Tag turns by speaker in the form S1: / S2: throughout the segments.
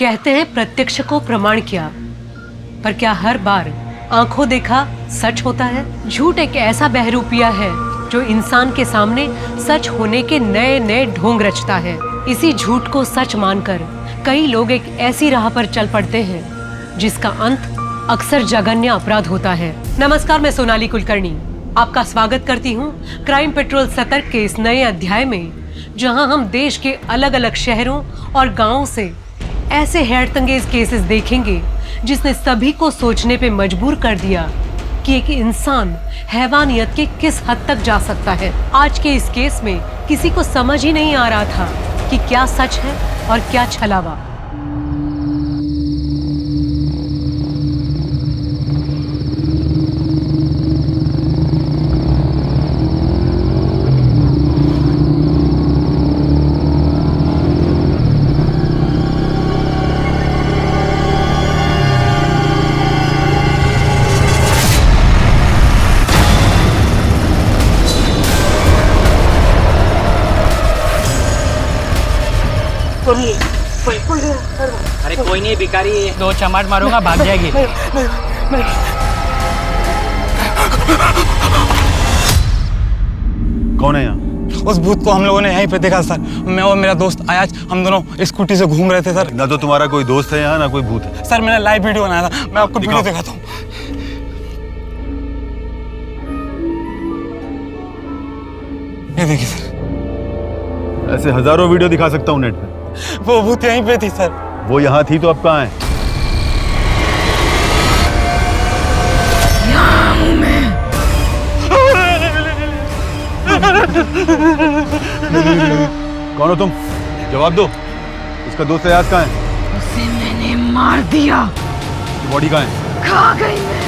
S1: कहते हैं प्रत्यक्ष को प्रमाण किया, पर क्या हर बार आंखों देखा सच होता है? झूठ एक ऐसा बहरूपिया है जो इंसान के सामने सच होने के नए नए ढोंग रचता है। इसी झूठ को सच मानकर कई लोग एक ऐसी राह पर चल पड़ते हैं जिसका अंत अक्सर जघन्य अपराध होता है। नमस्कार, मैं सोनाली कुलकर्णी आपका स्वागत करती हूँ क्राइम पेट्रोल सतर्क के इस नए अध्याय में, जहां हम देश के अलग अलग शहरों और गांवों से ऐसे हैरतअंगेज केसेस देखेंगे जिसने सभी को सोचने पे मजबूर कर दिया कि एक इंसान हैवानियत के किस हद तक जा सकता है। आज के इस केस में किसी को समझ ही नहीं आ रहा था कि क्या सच है और क्या छलावा।
S2: अरे कोई नहीं, भिखारी दो चमाट मारूंगा भाग जाएगी।
S3: कौन है यहाँ?
S4: उस भूत को हम लोगों ने यहीं पे देखा सर। मैं और मेरा दोस्त आयाज, हम दोनों स्कूटी से घूम रहे थे सर।
S3: ना तो तुम्हारा कोई दोस्त है यहाँ, ना कोई भूत है।
S4: सर मैंने लाइव वीडियो बनाया था, मैं आपको वीडियो दिखाता हूँ। ये देखिए सर।
S3: ऐसे हजारों वीडियो दिखा सकता हूँ नेट पे।
S4: वो भूत यहीं पे थी सर।
S3: वो यहाँ थी तो अब कहाँ है?
S5: यहाँ हूँ मैं।
S3: कौन हो तुम? जवाब दो। उसका दोस्त अयाज कहाँ है?
S5: उसे मैंने मार दिया।
S3: बॉडी कहाँ है?
S5: खा गई मैं।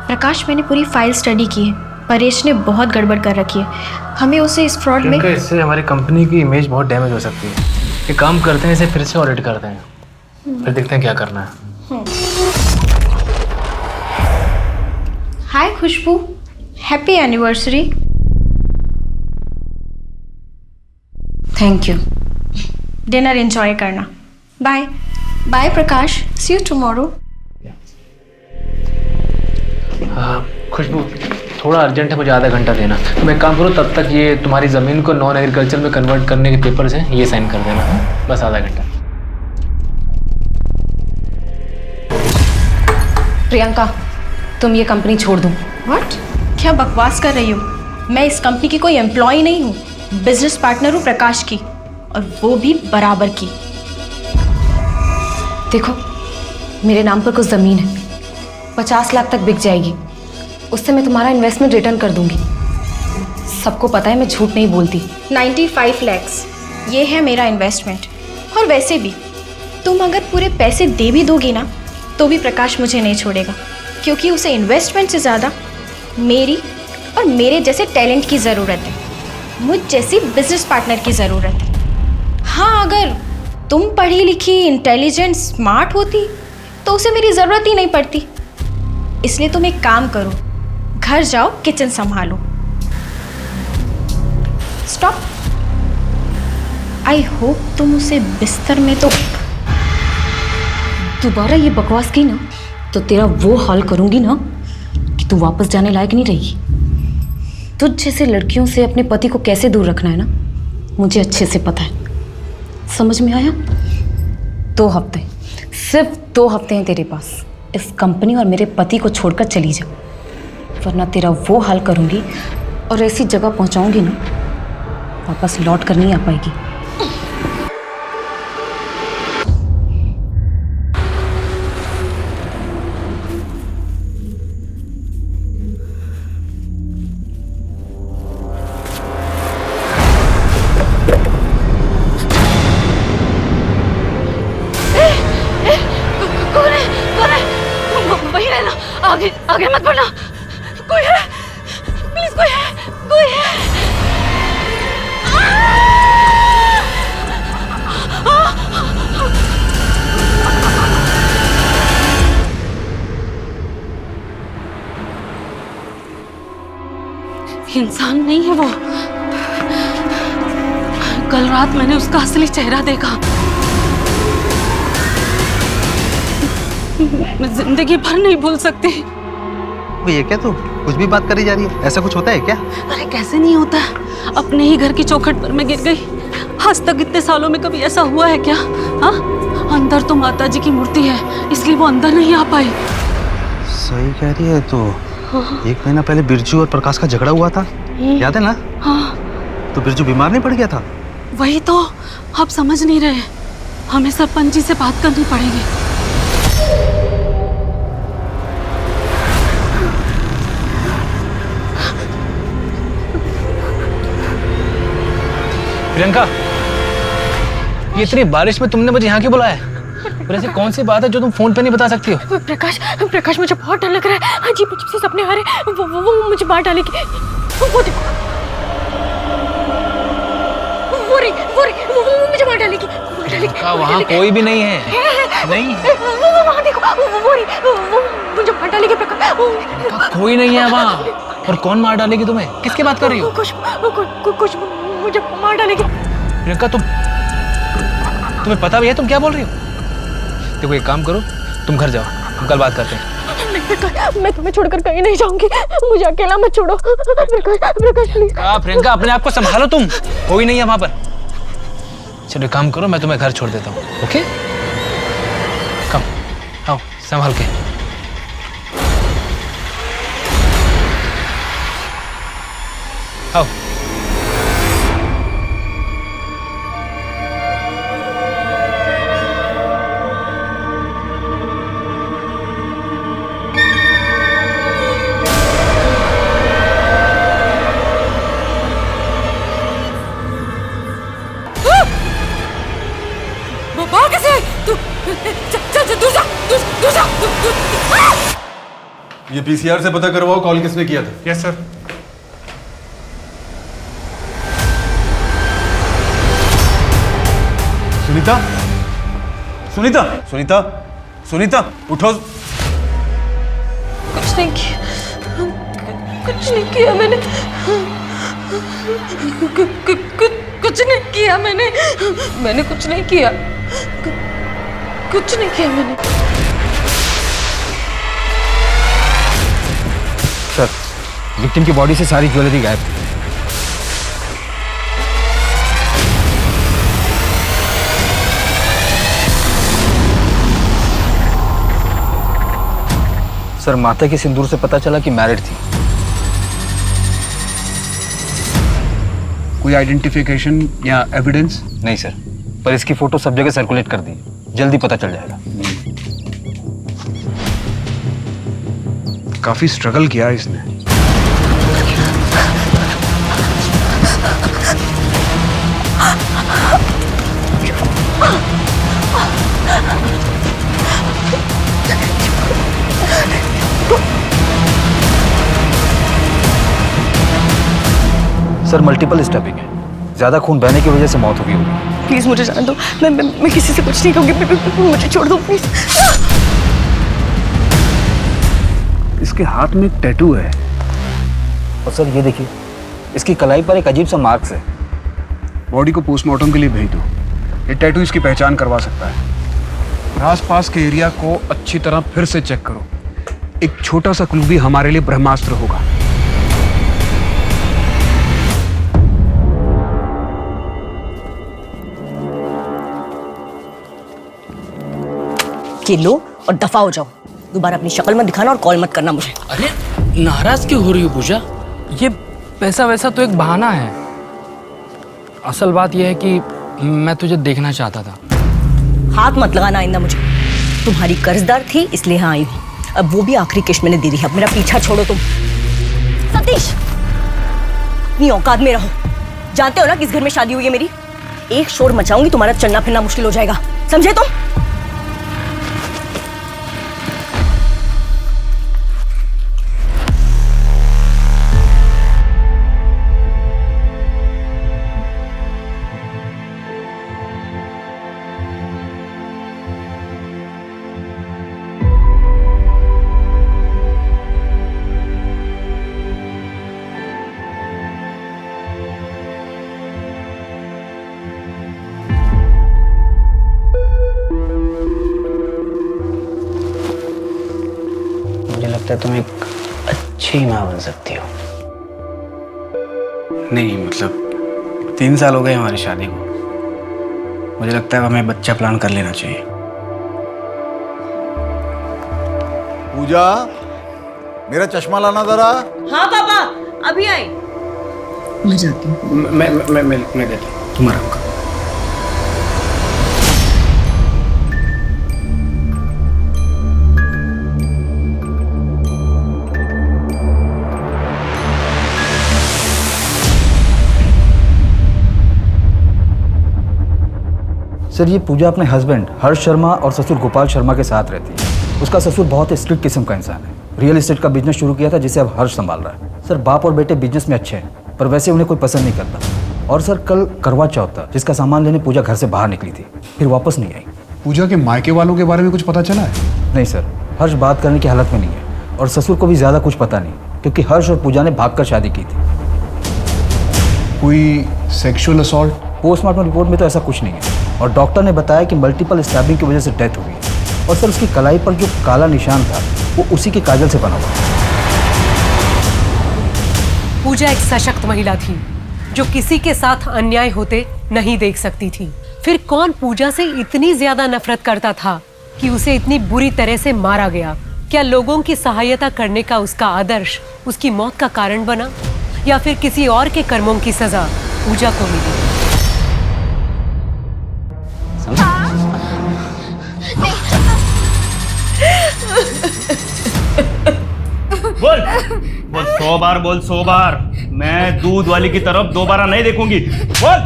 S6: प्रकाश, मैंने पूरी फाइल स्टडी की है। परेश ने बहुत गड़बड़ कर रखी है। हमें उसे इस फ्रॉड में
S7: इससे हमारी कंपनी की इमेज बहुत डैमेज हो सकती है। एक काम करते हैं, इसे फिर से ऑडिट करते हैं, फिर देखते हैं क्या करना है।
S6: Hi Khushboo, happy anniversary.
S5: Thank you.
S6: Dinner enjoy करना। Bye bye Prakash, see you tomorrow.
S7: Khushboo, थोड़ा अर्जेंट है, मुझे आधा घंटा देना। तुम एक काम करो, तब तक ये तुम्हारी ज़मीन को नॉन एग्रीकल्चर में कन्वर्ट करने के पेपर्स हैं, ये साइन कर देना। बस आधा घंटा।
S5: प्रियंका, तुम ये कंपनी छोड़ दो।
S6: व्हाट? क्या बकवास कर रही हो? मैं इस कंपनी की कोई एम्प्लॉय नहीं हूँ, बिजनेस पार्टनर हूँ प्रकाश की, और वो भी बराबर की।
S5: देखो, मेरे नाम पर कुछ ज़मीन है, 50 लाख तक बिक जाएगी। उससे मैं तुम्हारा इन्वेस्टमेंट रिटर्न कर दूंगी। सबको पता है मैं झूठ नहीं बोलती।
S6: 95 लैक्स, ये है मेरा इन्वेस्टमेंट। और वैसे भी तुम अगर पूरे पैसे दे भी दोगी ना, तो भी प्रकाश मुझे नहीं छोड़ेगा, क्योंकि उसे इन्वेस्टमेंट से ज़्यादा मेरी और मेरे जैसे टैलेंट की ज़रूरत है, मुझ जैसी बिजनेस पार्टनर की ज़रूरत है। हाँ, अगर तुम पढ़ी लिखी, इंटेलिजेंट, स्मार्ट होती तो उसे मेरी ज़रूरत ही नहीं पड़ती। इसलिए तुम एक काम करो, घर जाओ, किचन संभालो। स्टॉप। आई होप तुम उसे बिस्तर में तो
S5: दोबारा ये बकवास की ना, तो तेरा वो हाल करूंगी ना कि तू वापस जाने लायक नहीं रहेगी। तुझ जैसे लड़कियों से अपने पति को कैसे दूर रखना है ना, मुझे अच्छे से पता है। समझ में आया? 2 हफ्ते, सिर्फ 2 हफ्ते हैं तेरे पास। इस कंपनी और मेरे पति को छोड़कर चली जा, वरना तेरा वो हाल करूंगी और ऐसी जगह पहुंचाऊंगी ना, वापस लौट कर नहीं आ पाएगी। आगे मत बढ़ना। कोई है, प्लीज कोई है, कोई है।
S8: इंसान नहीं है वो। कल रात मैंने उसका असली चेहरा देखा। मैं जिंदगी भर नहीं भूल सकती।
S9: वो ये क्या, तू कुछ भी बात करी जा रही है? ऐसा कुछ होता है क्या?
S8: अरे कैसे नहीं होता है, अपने ही घर की चौखट पर मैं गिर गई। आज तक इतने सालों में कभी ऐसा हुआ है क्या? हाँ, अंदर तो माता जी की मूर्ति है, इसलिए वो अंदर नहीं आ पाई।
S9: सही कह रही है तू। 1 महीना पहले बिरजू और प्रकाश का झगड़ा हुआ था, याद है ना?
S8: हाँ।
S9: तो बिरजू बीमार नहीं पड़ गया था?
S8: वही तो आप समझ नहीं रहे, हमें सरपंच जी से बात करनी पड़ेगी।
S7: प्रियंका, ये इतनी बारिश में तुमने मुझे यहाँ क्यों बुलाया है? और ऐसी कौन सी बात है जो तुम फोन पे नहीं बता सकती हो?
S8: प्रकाश मुझे बहुत डर लग रहा है। अजीब अजीब से सपने आ रहे हैं। वो मुझे मार डालेगी। वो देखो, वो मुझे मार डालेगी।
S7: वहाँ कोई भी नहीं है। नहीं है।
S8: वहाँ देखो, वो मुझे मार डालेगी। प्रकाश,
S7: कोई नहीं है वहाँ। और कौन मार डालेगी तुम्हें? किसकी बात कर रही हो?
S8: कुछ मुझे मार डालेगी।
S7: प्रियंका, तुम्हें पता भी है तुम क्या बोल रही हो? देखो, एक काम करो, तुम घर जाओ, हम कल बात करते हैं।
S8: मैं तुम्हें छोड़कर कहीं नहीं जाऊंगी, मुझे अकेला मत छोड़ो। प्रकाश प्लीज।
S7: प्रियंका, अपने आप को संभालो, तुम कोई नहीं है वहां पर। चलो एक काम करो, मैं तुम्हें घर छोड़ देता हूँ। ओके, कम आओ, संभाल के। आओ।
S3: ये पीसीआर से पता करवाओ कॉल किसने किया था।
S4: Yes sir.
S3: सुनीता, सुनीता, सुनीता, सुनीता, उठो।
S8: कुछ नहीं किया, कुछ नहीं किया मैंने। कुछ नहीं किया मैंने कुछ नहीं किया। कुछ नहीं किया मैंने।
S10: सर, विक्टिम की बॉडी से सारी ज्वेलरी गायब है। सर, माता के सिंदूर से पता चला कि मैरिड थी।
S11: कोई आइडेंटिफिकेशन या एविडेंस?
S10: नहीं सर, पर इसकी फोटो सब जगह सर्कुलेट कर दी, जल्दी पता चल जाएगा।
S11: काफी स्ट्रगल किया इसने।
S10: सर, मल्टीपल स्टैबिंग है, ज्यादा खून बहने की वजह से मौत हो गई होगी।
S8: प्लीज मुझे जाने दो, मैं किसी से कुछ नहीं कहूंगी। मुझे छोड़ दो प्लीज।
S11: इसके हाथ में एक टैटू है।
S10: और सर ये देखिए, इसकी कलाई पर एक अजीब सा मार्क्स है।
S11: बॉडी को पोस्टमार्टम के लिए भेज दो, ये टैटू इसकी पहचान करवा सकता है। आसपास के एरिया को अच्छी तरह फिर से चेक करो, एक छोटा सा क्लू भी हमारे लिए ब्रह्मास्त्र होगा।
S12: ये लो और दफा हो जाओ। दोबारा अपनी शक्ल मत दिखाना और कॉल मत करना मुझे।
S7: अरे नाराज क्यों हो रही हो पूजा? ये पैसा वैसा तो एक बहाना है। असल बात यह है कि मैं तुझे देखना चाहता था।
S12: हाथ मत लगाना आइंदा मुझे। तुम्हारी कर्जदार थी इसलिए यहाँ आई हूँ, अब वो भी आखिरी किश्त मैंने दे दी है। अब मेरा पीछा छोड़ो तुम। सतीश, अपनी औकात में रहो। जानते हो ना किस घर में शादी हुई है मेरी? एक शोर मचाऊंगी तुम्हारा चलना फिरना मुश्किल हो जाएगा, समझे तुम?
S10: लगता है तुम एक अच्छी माँ बन सकती हो।
S4: नहीं मतलब 3 साल हो गए हमारी शादी को, मुझे लगता है हमें बच्चा प्लान कर लेना चाहिए।
S3: पूजा, मेरा चश्मा लाना जरा।
S12: हाँ पापा, अभी आई। मैं जाती हूँ।
S4: मैं देता हूँ तुम्हारा अंक।
S10: सर ये पूजा अपने हस्बैंड हर्ष शर्मा और ससुर गोपाल शर्मा के साथ रहती है। उसका ससुर बहुत ही स्ट्रिक्ट किस्म का इंसान है। रियल एस्टेट का बिजनेस शुरू किया था जिसे अब हर्ष संभाल रहा है। सर बाप और बेटे बिजनेस में अच्छे हैं पर वैसे उन्हें कोई पसंद नहीं करता। और सर कल करवा चौथ था जिसका सामान लेने पूजा घर से बाहर निकली थी, फिर वापस नहीं आई।
S11: पूजा के मायके वालों के बारे में कुछ पता चला है?
S10: नहीं सर, हर्ष बात करने की हालत में नहीं है और ससुर को भी ज़्यादा कुछ पता नहीं क्योंकि हर्ष और पूजा ने भागकर शादी की थी।
S11: कोई सेक्सुअल असॉल्ट?
S10: पोस्टमार्टम रिपोर्ट में तो ऐसा कुछ नहीं है और डॉक्टर ने बताया कि मल्टीपल स्टैबिंग की वजह से डेथ हो गई है। और सर उसकी कलाई पर जो काला निशान था वो उसी के काजल से बना हुआ था।
S1: पूजा एक सशक्त महिला थी जो किसी के साथ अन्याय होते नहीं देख सकती थी। फिर कौन पूजा से इतनी ज्यादा नफरत करता था कि उसे इतनी बुरी तरह से मारा गया? क्या लोगों की सहायता करने का उसका आदर्श उसकी मौत का कारण बना या फिर किसी और के कर्मों की सजा पूजा को मिली?
S13: बोल बोल 100 बार बोल 100 बार। मैं दूध वाली की तरफ दोबारा नहीं देखूंगी। बोल।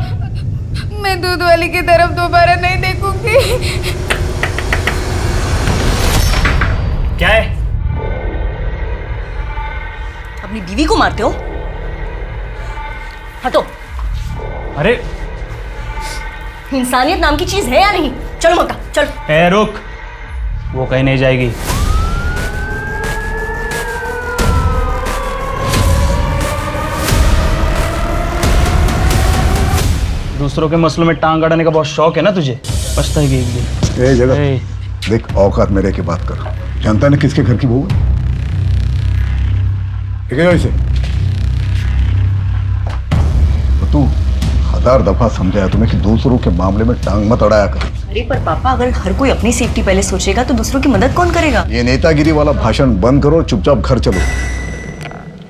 S14: मैं दूध वाली की तरफ दोबारा नहीं देखूंगी।
S13: क्या है?
S12: अपनी बीवी को मारते हो? हटो।
S13: अरे
S12: इंसानियत नाम की चीज है या नहीं? चलो मक्का चलो।
S13: ए रुक, वो कहीं नहीं जाएगी। दूसरों के मसलों में टांग अड़ाने का बहुत शौक है ना तुझे, पछताएगी एक दिन।
S3: ए जगत देख, औकात में रह के बात कर। जानता है ना किसके घर की बहू है? ठीक है इसे तो तू 1000 दफा समझाया तुम्हें कि दूसरों के मामले में टांग मत अड़ाया कर।
S12: अरे पर पापा, अगर हर कोई अपनी सेफ्टी पहले सोचेगा तो दूसरों की मदद कौन करेगा?
S3: ये नेतागिरी वाला भाषण बंद करो, चुपचाप घर चलो।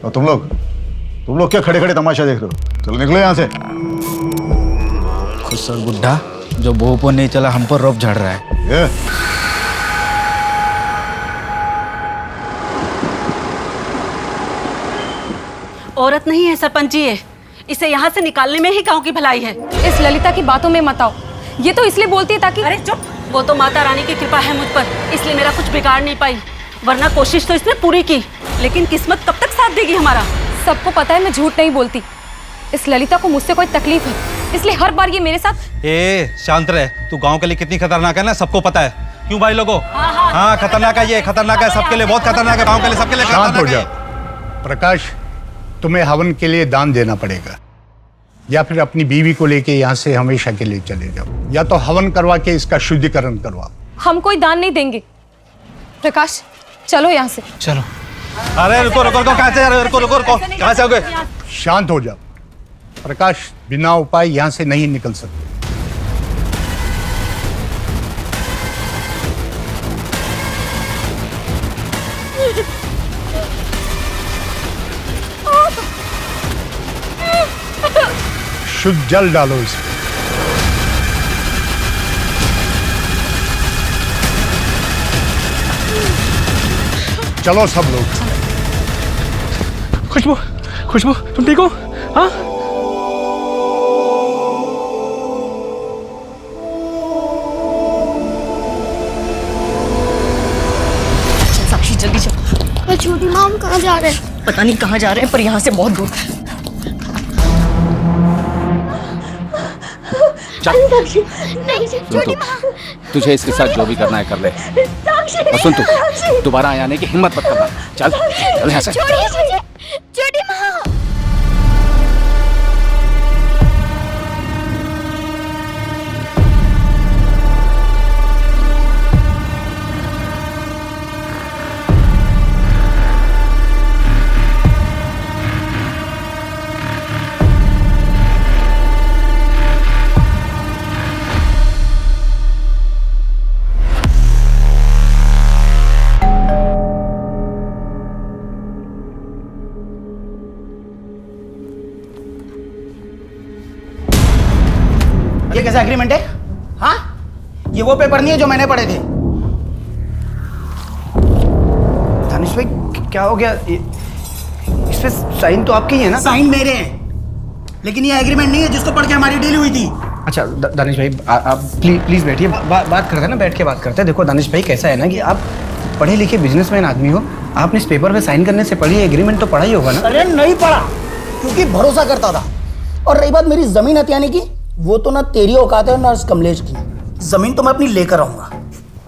S3: और तुम लोग क्या खड़े खड़े तमाशा देख रहे हो? चलो निकलो यहाँ से।
S4: खुसर बुड्ढा जो बहू पर नहीं चला हम पर रोप झड़ रहा है।
S8: औरत नहीं है सरपंच जी, इसे यहाँ से निकालने में ही गांव की भलाई है।
S6: इस ललिता की बातों में मत आओ। ये तो इसलिए बोलती है ताकि।
S8: अरे चुप, वो तो माता रानी की कृपा है मुझ पर, इसलिए मेरा कुछ बिगाड़ नहीं पाई, वरना कोशिश तो इसने पूरी की, लेकिन किस्मत कब तक साथ देगी हमारा?
S6: सबको पता है मैं झूठ नहीं बोलती। इस ललिता को मुझसे कोई तकलीफ है, इसलिए हर बार ये मेरे साथ।
S9: शांत रहे, तू गांव के लिए कितनी खतरनाक है ना, सबको पता है। क्यों भाई लोगों? हाँ खतरनाक है, ये खतरनाक है, सबके लिए बहुत खतरनाक है, गांव के लिए, सबके लिए
S15: शांत हो
S9: खतरनाक
S15: जाओ।
S9: है।
S15: प्रकाश, तुम्हें हवन के लिए दान देना पड़ेगा या फिर अपनी बीवी को लेके यहाँ से हमेशा के लिए चले जाओ, या तो हवन करवा के इसका शुद्धिकरण करवाओ।
S6: हम कोई दान नहीं देंगे। प्रकाश चलो यहाँ से।
S4: चलो।
S9: अरे रुको रुको रुको, कहाँ से जा रहे हो? रुको रुको रुको, कहाँ से आओगे?
S15: शांत हो जाओ। प्रकाश बिना उपाय यहाँ से नहीं निकल सकते। शुद्ध जल डालो इसमें। चलो सब लोग।
S4: खुशबू, खुशबू तुम ठीक हो? हाँ?
S12: साक्षी जल्दी चलो।
S14: छोटी माँ, हम कहाँ जा रहे हैं?
S12: पता नहीं कहाँ जा रहे हैं पर यहाँ से बहुत दूर।
S14: नहीं छोटी माँ।
S16: तुझे इसके साथ जो भी करना है कर ले। और सुन, तू दोबारा आने की हिम्मत मत करना। चल चल यहाँ से।
S14: छोटी माँ।
S4: कैसा एग्रीमेंट है? हाँ, ये वो पेपर नहीं है जो मैंने पढ़े थे। दानिश भाई क्या हो गया? इस पे साइन तो आपके ही है ना?
S17: साइन मेरे हैं, लेकिन ये एग्रीमेंट नहीं है जिसको पढ़ के हमारी डील हुई थी।
S4: अच्छा दानिश भाई आप प्लीज बैठिए, बात करते हैं ना, बैठ के बात करते हैं। देखो दानिश भाई कैसा है ना कि आप पढ़े लिखे बिजनेसमैन आदमी हो, आपने इस पेपर पे साइन करने से पहले एग्रीमेंट तो पढ़ा ही होगा ना?
S17: अरे नहीं पढ़ा, क्योंकि भरोसा करता था। और रही बात मेरी जमीन हथियाने की, वो तो ना तेरी औकात है ना उस कमलेश की। जमीन तो मैं अपनी लेकर आऊंगा,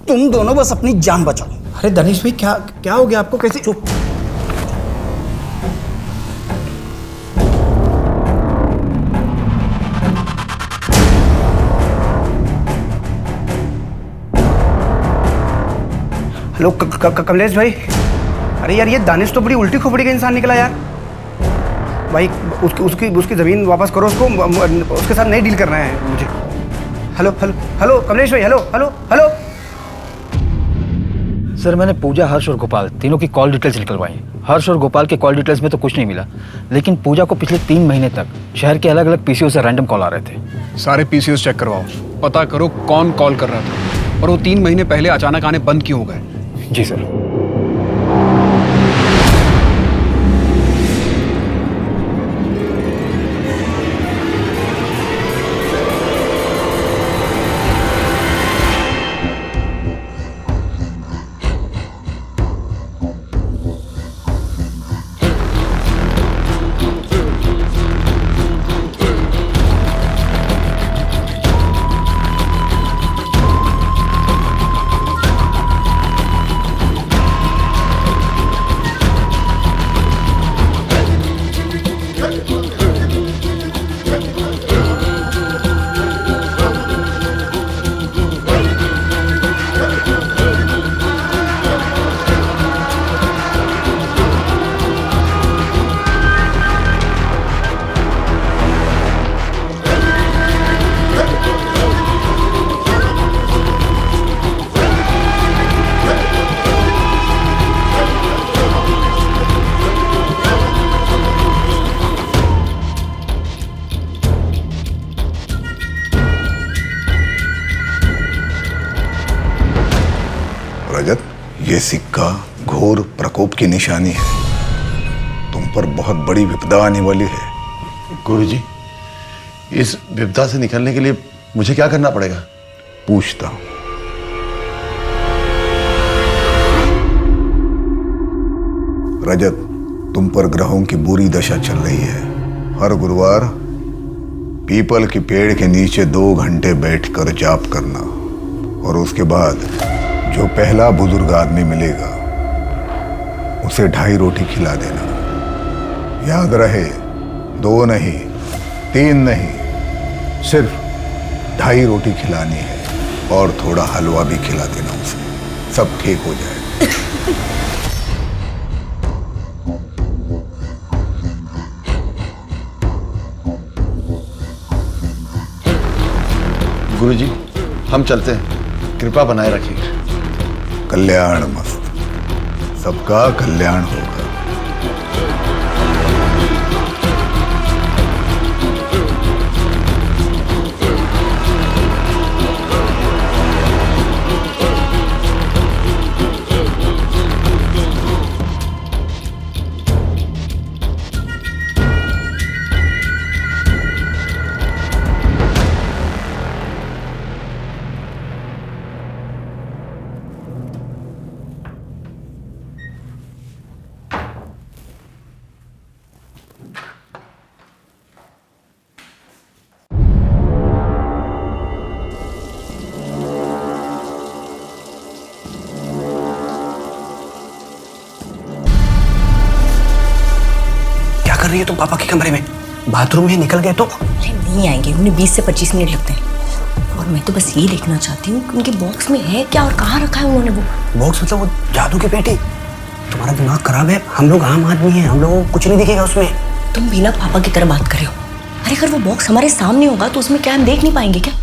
S17: तुम दोनों बस अपनी जान बचाओ।
S4: अरे दानिश भाई क्या हो गया आपको? कैसे? चुप। हेलो कमलेश भाई। अरे यार ये दानिश तो बड़ी उल्टी खोपड़ी का इंसान निकला यार। भाई उसकी ज़मीन वापस करो उसको, उसके साथ नहीं डील करना है मुझे। हेलो हेलो हेलो कमलेश भाई, हेलो हेलो हेलो।
S10: सर मैंने पूजा, हर्ष और गोपाल तीनों की कॉल डिटेल्स निकलवाई। हर्ष और गोपाल के कॉल डिटेल्स में तो कुछ नहीं मिला, लेकिन पूजा को पिछले 3 महीने तक शहर के अलग अलग पीसीओ से रैंडम कॉल आ रहे थे।
S11: सारे पीसीओस चेक करवाओ, पता करो कौन कॉल कर रहा था और वो 3 महीने पहले अचानक आने बंद क्यों हो गए।
S10: जी सर।
S3: रजत, ये सिक्का घोर प्रकोप की निशानी है। तुम पर बहुत बड़ी विपदा आने वाली है।
S18: गुरुजी, इस विपदा से निकलने के लिए मुझे क्या करना पड़ेगा?
S3: पूछता हूं। रजत, तुम पर ग्रहों की बुरी दशा चल रही है। हर गुरुवार पीपल के पेड़ के नीचे 2 घंटे बैठकर जाप करना, और उसके बाद जो पहला बुजुर्ग आदमी मिलेगा उसे 2.5 रोटी खिला देना। याद रहे, 2 नहीं, 3 नहीं, सिर्फ 2.5 रोटी खिलानी है, और थोड़ा हलवा भी खिला देना उसे। सब ठीक हो जाएगा।
S18: गुरुजी, हम चलते हैं, कृपा बनाए रखिए।
S3: कल्याण मस्त, सबका कल्याण होगा।
S4: कर रही है तुम पापा के कमरे में? बाथरूम में निकल गए तो?
S12: अरे नहीं आएंगे, उन्हें 20 से 25 मिनट लगते हैं। और मैं तो बस ये देखना चाहती हूँ कि उनके बॉक्स में है क्या और कहाँ रखा है उन्होंने वो।
S4: बॉक्स मतलब वो जादू की पेटी? तुम्हारा दिमाग खराब है, हम लोग आम आदमी हैं, हम लोगों को कुछ नहीं दिखेगा उसमें।
S12: तुम बिना पापा की तरह बात कर रहे हो। अरे अगर वो बॉक्स हमारे सामने होगा तो उसमें क्या हम देख नहीं पाएंगे क्या?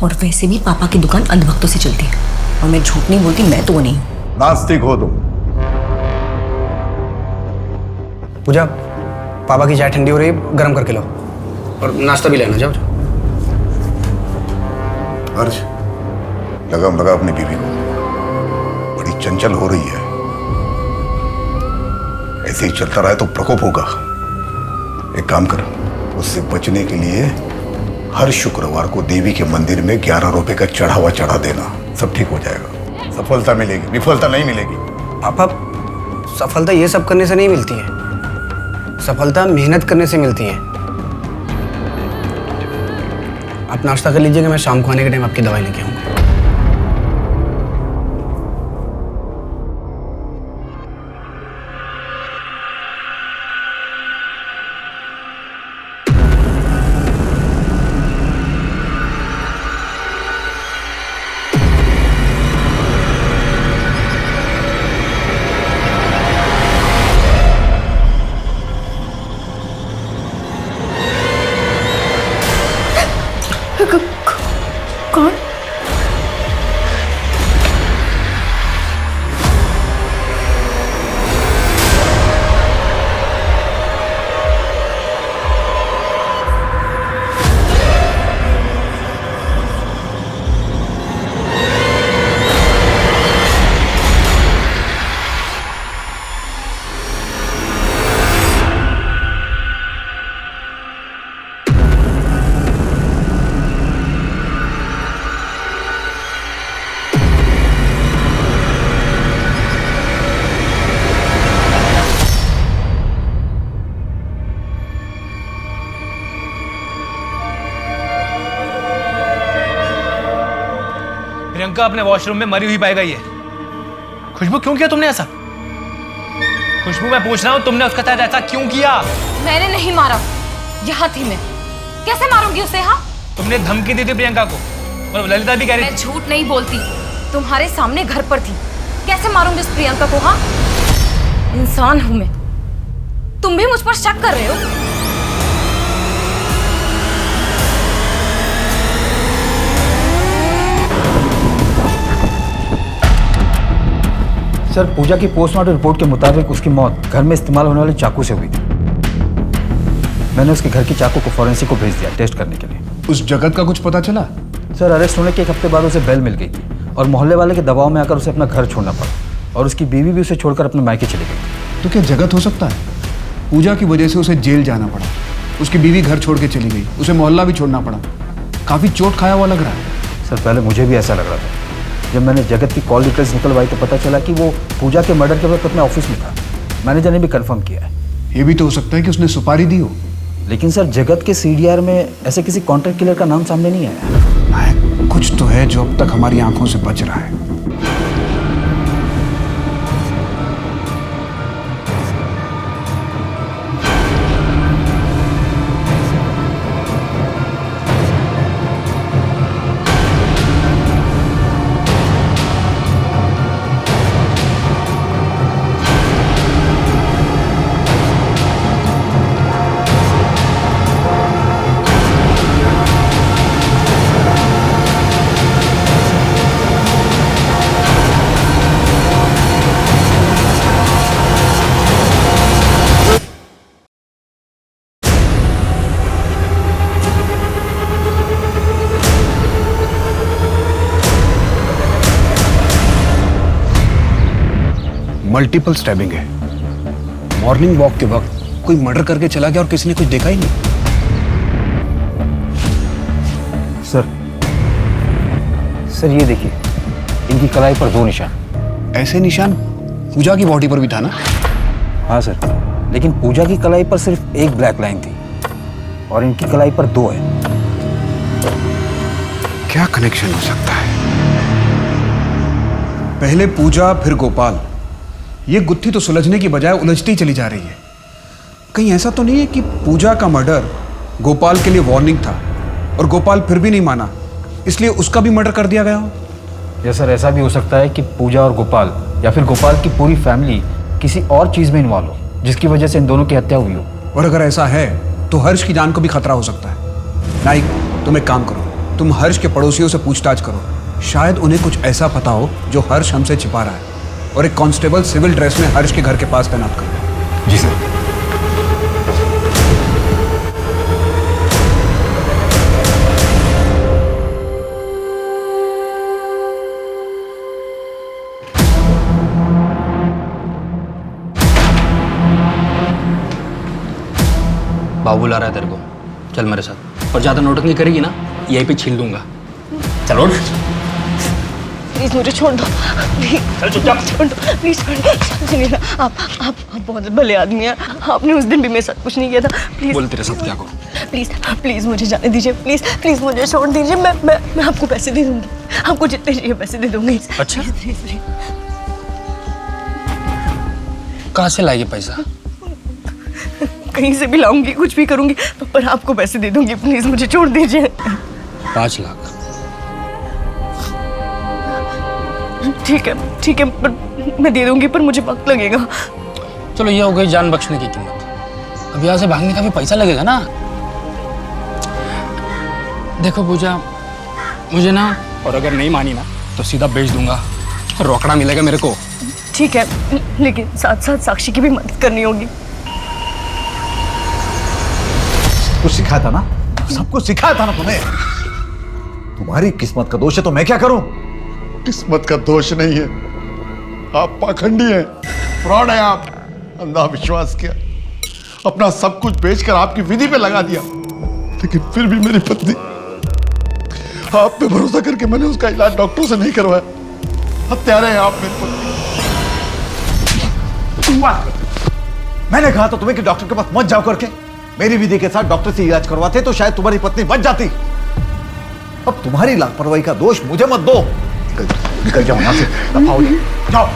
S12: और वैसे भी पापा की दुकान अंधभक्तों से चलती है, और मैं झूठ नहीं बोलती, मैं तो वो नहीं हूँ।
S3: नास्तिक हो तुम।
S4: पूजा, पापा की चाय ठंडी हो रही है, गर्म करके लो, और नाश्ता भी लेना। जाओ जाओ।
S3: हर्ष, लगाम लगा अपनी बीवी को, बड़ी चंचल हो रही है। ऐसे ही चलता रहा तो प्रकोप होगा। एक काम कर, उससे बचने के लिए हर शुक्रवार को देवी के मंदिर में 11 रुपए का चढ़ावा चढ़ा देना, सब ठीक हो जाएगा। सफलता मिलेगी, विफलता नहीं मिलेगी।
S4: पापा, सफलता ये सब करने से नहीं मिलती है, सफलता मेहनत करने से मिलती है। आप नाश्ता कर लीजिएगा, मैं शाम को आने के टाइम आपकी दवाई लेके आऊँगा।
S6: कौन?
S7: प्रियंका अपने वॉशरूम में मरी हुई पाई गई है। खुशबू, क्यों किया तुमने ऐसा? खुशबू, मैं पूछ रहा हूँ, तुमने उसके साथ ऐसा क्यों किया?
S5: मैंने नहीं मारा, यहाँ थी मैं, कैसे मारूंगी उसे? हाँ,
S7: तुमने धमकी दी थी प्रियंका को, और ललिता भी कह रही
S5: मैं झूठ नहीं बोलती, तुम्हारे सामने घर पर थी, कैसे मारूंगी उस प्रियंका को? हाँ, इंसान हूं मैं, तुम भी मुझ पर शक कर रहे हो?
S10: सर, पूजा की पोस्टमार्टम रिपोर्ट के मुताबिक उसकी मौत घर में इस्तेमाल होने वाले चाकू से हुई थी। मैंने उसके घर की चाकू को फॉरेंसिक को भेज दिया टेस्ट करने के लिए।
S11: उस जगत का कुछ पता चला?
S10: सर, अरेस्ट होने के 1 हफ्ते बाद उसे बेल मिल गई थी और मोहल्ले वाले के दबाव में आकर उसे अपना घर छोड़ना पड़ा और उसकी बीवी भी उसे छोड़कर अपने मायके चली गई।
S11: तो क्या जगत हो सकता है? पूजा की वजह से उसे जेल जाना पड़ा, उसकी बीवी घर छोड़ के चली गई, उसे मोहल्ला भी छोड़ना पड़ा। काफी चोट खाया हुआ लग रहा है।
S10: सर, पहले मुझे भी ऐसा लग रहा था। जब मैंने जगत की कॉल डिटेल्स निकलवाई तो पता चला कि वो पूजा के मर्डर के वक्त अपने ऑफिस में था। मैनेजर ने भी कंफर्म किया है।
S11: ये भी तो हो सकता है कि उसने सुपारी दी हो।
S10: लेकिन सर, जगत के सीडीआर में ऐसे किसी कॉन्ट्रैक्ट किलर का नाम सामने नहीं आया।
S11: कुछ तो है जो अब तक हमारी आंखों से बच रहा है। मल्टीपल स्टैबिंग है। मॉर्निंग वॉक के वक्त कोई मर्डर करके चला गया और किसी ने कुछ देखा ही नहीं।
S10: सर, ये देखिए, इनकी कलाई पर 2 निशान।
S11: ऐसे निशान पूजा की बॉडी पर भी था ना?
S10: हाँ सर, लेकिन पूजा की कलाई पर सिर्फ 1 ब्लैक लाइन थी और इनकी कलाई पर 2 है।
S11: क्या कनेक्शन हो सकता है? पहले पूजा फिर गोपाल, ये गुत्थी तो सुलझने की बजाय उलझती चली जा रही है। कहीं ऐसा तो नहीं है कि पूजा का मर्डर गोपाल के लिए वार्निंग था और गोपाल फिर भी नहीं माना, इसलिए उसका भी मर्डर कर दिया गया हो?
S10: या सर, ऐसा भी हो सकता है कि पूजा और गोपाल या फिर गोपाल की पूरी फैमिली किसी और चीज में इन्वॉल्व हो जिसकी वजह से इन दोनों की हत्या हुई हो।
S11: और अगर ऐसा है तो हर्ष की जान को भी खतरा हो सकता है। नाइक, तुम एक काम करो, तुम हर्ष के पड़ोसियों से पूछताछ करो, शायद उन्हें कुछ ऐसा पता हो जो हर्ष हमसे छिपा रहा है। और एक कांस्टेबल सिविल ड्रेस में हर्ष के घर के पास तैनात करो।
S10: जी सर।
S7: बाबू बुला रहा है तेरे को, चल मेरे साथ। और ज़्यादा नोटंकी करेगी ना, यहीं पे छील दूंगा। चलो
S12: प्लीज मुझे छोड़ दो, प्लीज चल चुपचाप छोड़ दो, प्लीज छोड़ दो। सुनिए ना, आप बहुत भले आदमी हैं, आपने उस दिन भी मेरे साथ कुछ नहीं किया था। प्लीज
S7: बोल तेरे साथ क्या करूँ?
S12: प्लीज प्लीज मुझे जाने दीजिए, प्लीज प्लीज मुझे छोड़ दीजिए। मैं आपको पैसे दे दूंगी, आपको जितने चाहिए पैसे दे दूंगी।
S7: अच्छा, कहाँ से लाएगी पैसा?
S12: कहीं से भी लाऊंगी, कुछ भी करूंगी, पर आपको पैसे दे दूंगी। प्लीज मुझे छोड़ दीजिए।
S7: 5 लाख।
S12: ठीक है, पर मैं दे दूंगी, पर मुझे वक्त लगेगा।
S7: चलो ये हो गई जान बख्शने की कीमत, अब यहाँ से भागने का भी पैसा लगेगा ना। देखो पूजा, मुझे ना, और अगर नहीं मानी ना तो सीधा बेच दूंगा, रोकड़ा मिलेगा मेरे को।
S12: ठीक है, लेकिन साथ साथ साक्षी की भी मदद करनी होगी।
S19: कुछ सिखाया था ना, सब कुछ सिखाया था ना तुम्हें। तुम्हारी किस्मत का दोष है तो मैं क्या करूं?
S18: किस्मत का दोष नहीं है, आप पाखंडी हैं, फ्रॉड हैं आप। अंधा विश्वास किया, अपना सब कुछ बेचकर आपकी विधि पे लगा दिया, लेकिन फिर भी मेरी पत्नी, आप पे भरोसा करके मैंने उसका इलाज डॉक्टर से नहीं करवाया। हत्यारे हैं आप मेरी पत्नी।
S19: मैंने कहा था तुम्हें कि डॉक्टर के पास मत जाओ करके। मेरी विधि के साथ डॉक्टर से इलाज करवाते तो शायद तुम्हारी पत्नी बच जाती। अब तुम्हारी लापरवाही का दोष मुझे मत दो। निकल जाओ यहां से, दफा हो जाओ।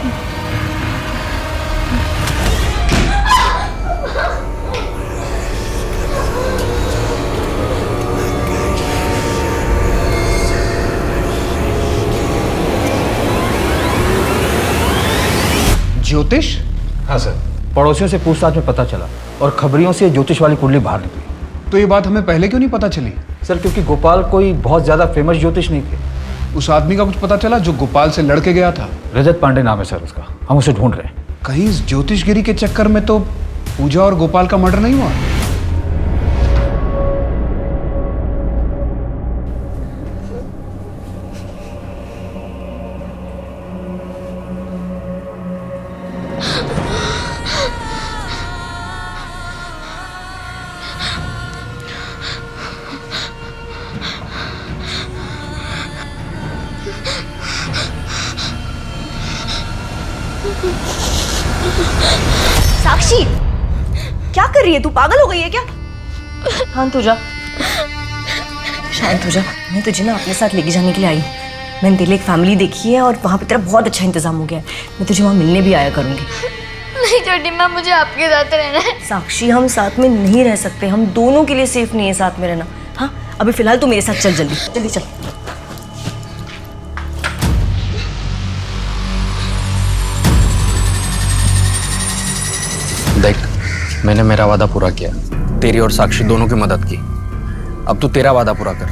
S11: ज्योतिष?
S10: हाँ सर, पड़ोसियों से पूछताछ में पता चला और खबरियों से ज्योतिष वाली कुंडली बाहर निकली।
S11: तो ये बात हमें पहले क्यों नहीं पता चली?
S10: सर क्योंकि गोपाल कोई बहुत ज्यादा फेमस ज्योतिष नहीं थे।
S11: उस आदमी का कुछ पता चला जो गोपाल से लड़के गया था?
S10: रजत पांडे नाम है सर उसका, हम उसे ढूंढ रहे हैं।
S11: कहीं इस ज्योतिषगिरी के चक्कर में तो पूजा और गोपाल का मर्डर नहीं हुआ?
S12: साक्षी, क्या कर रही है तू? पागल हो गई है क्या? शांत हो जा, शांत हो जा। मैं तुझे ना अपने साथ लेके जाने के लिए आई हूँ। मैंने दिल्ली एक फैमिली देखी है और वहाँ पे तेरा बहुत अच्छा इंतजाम हो गया है। मैं तुझे वहाँ मिलने भी आया करूँगी।
S14: नहीं छोटी माँ, मुझे आपके साथ रहना है।
S12: साक्षी, हम साथ में नहीं रह सकते, हम दोनों के लिए सेफ नहीं है साथ में रहना। हाँ, अभी फिलहाल तू मेरे साथ चल, जल्दी जल्दी चल।
S7: देख, मैंने मेरा वादा पूरा किया, तेरी और साक्षी दोनों की मदद की। अब तू तेरा वादा पूरा कर।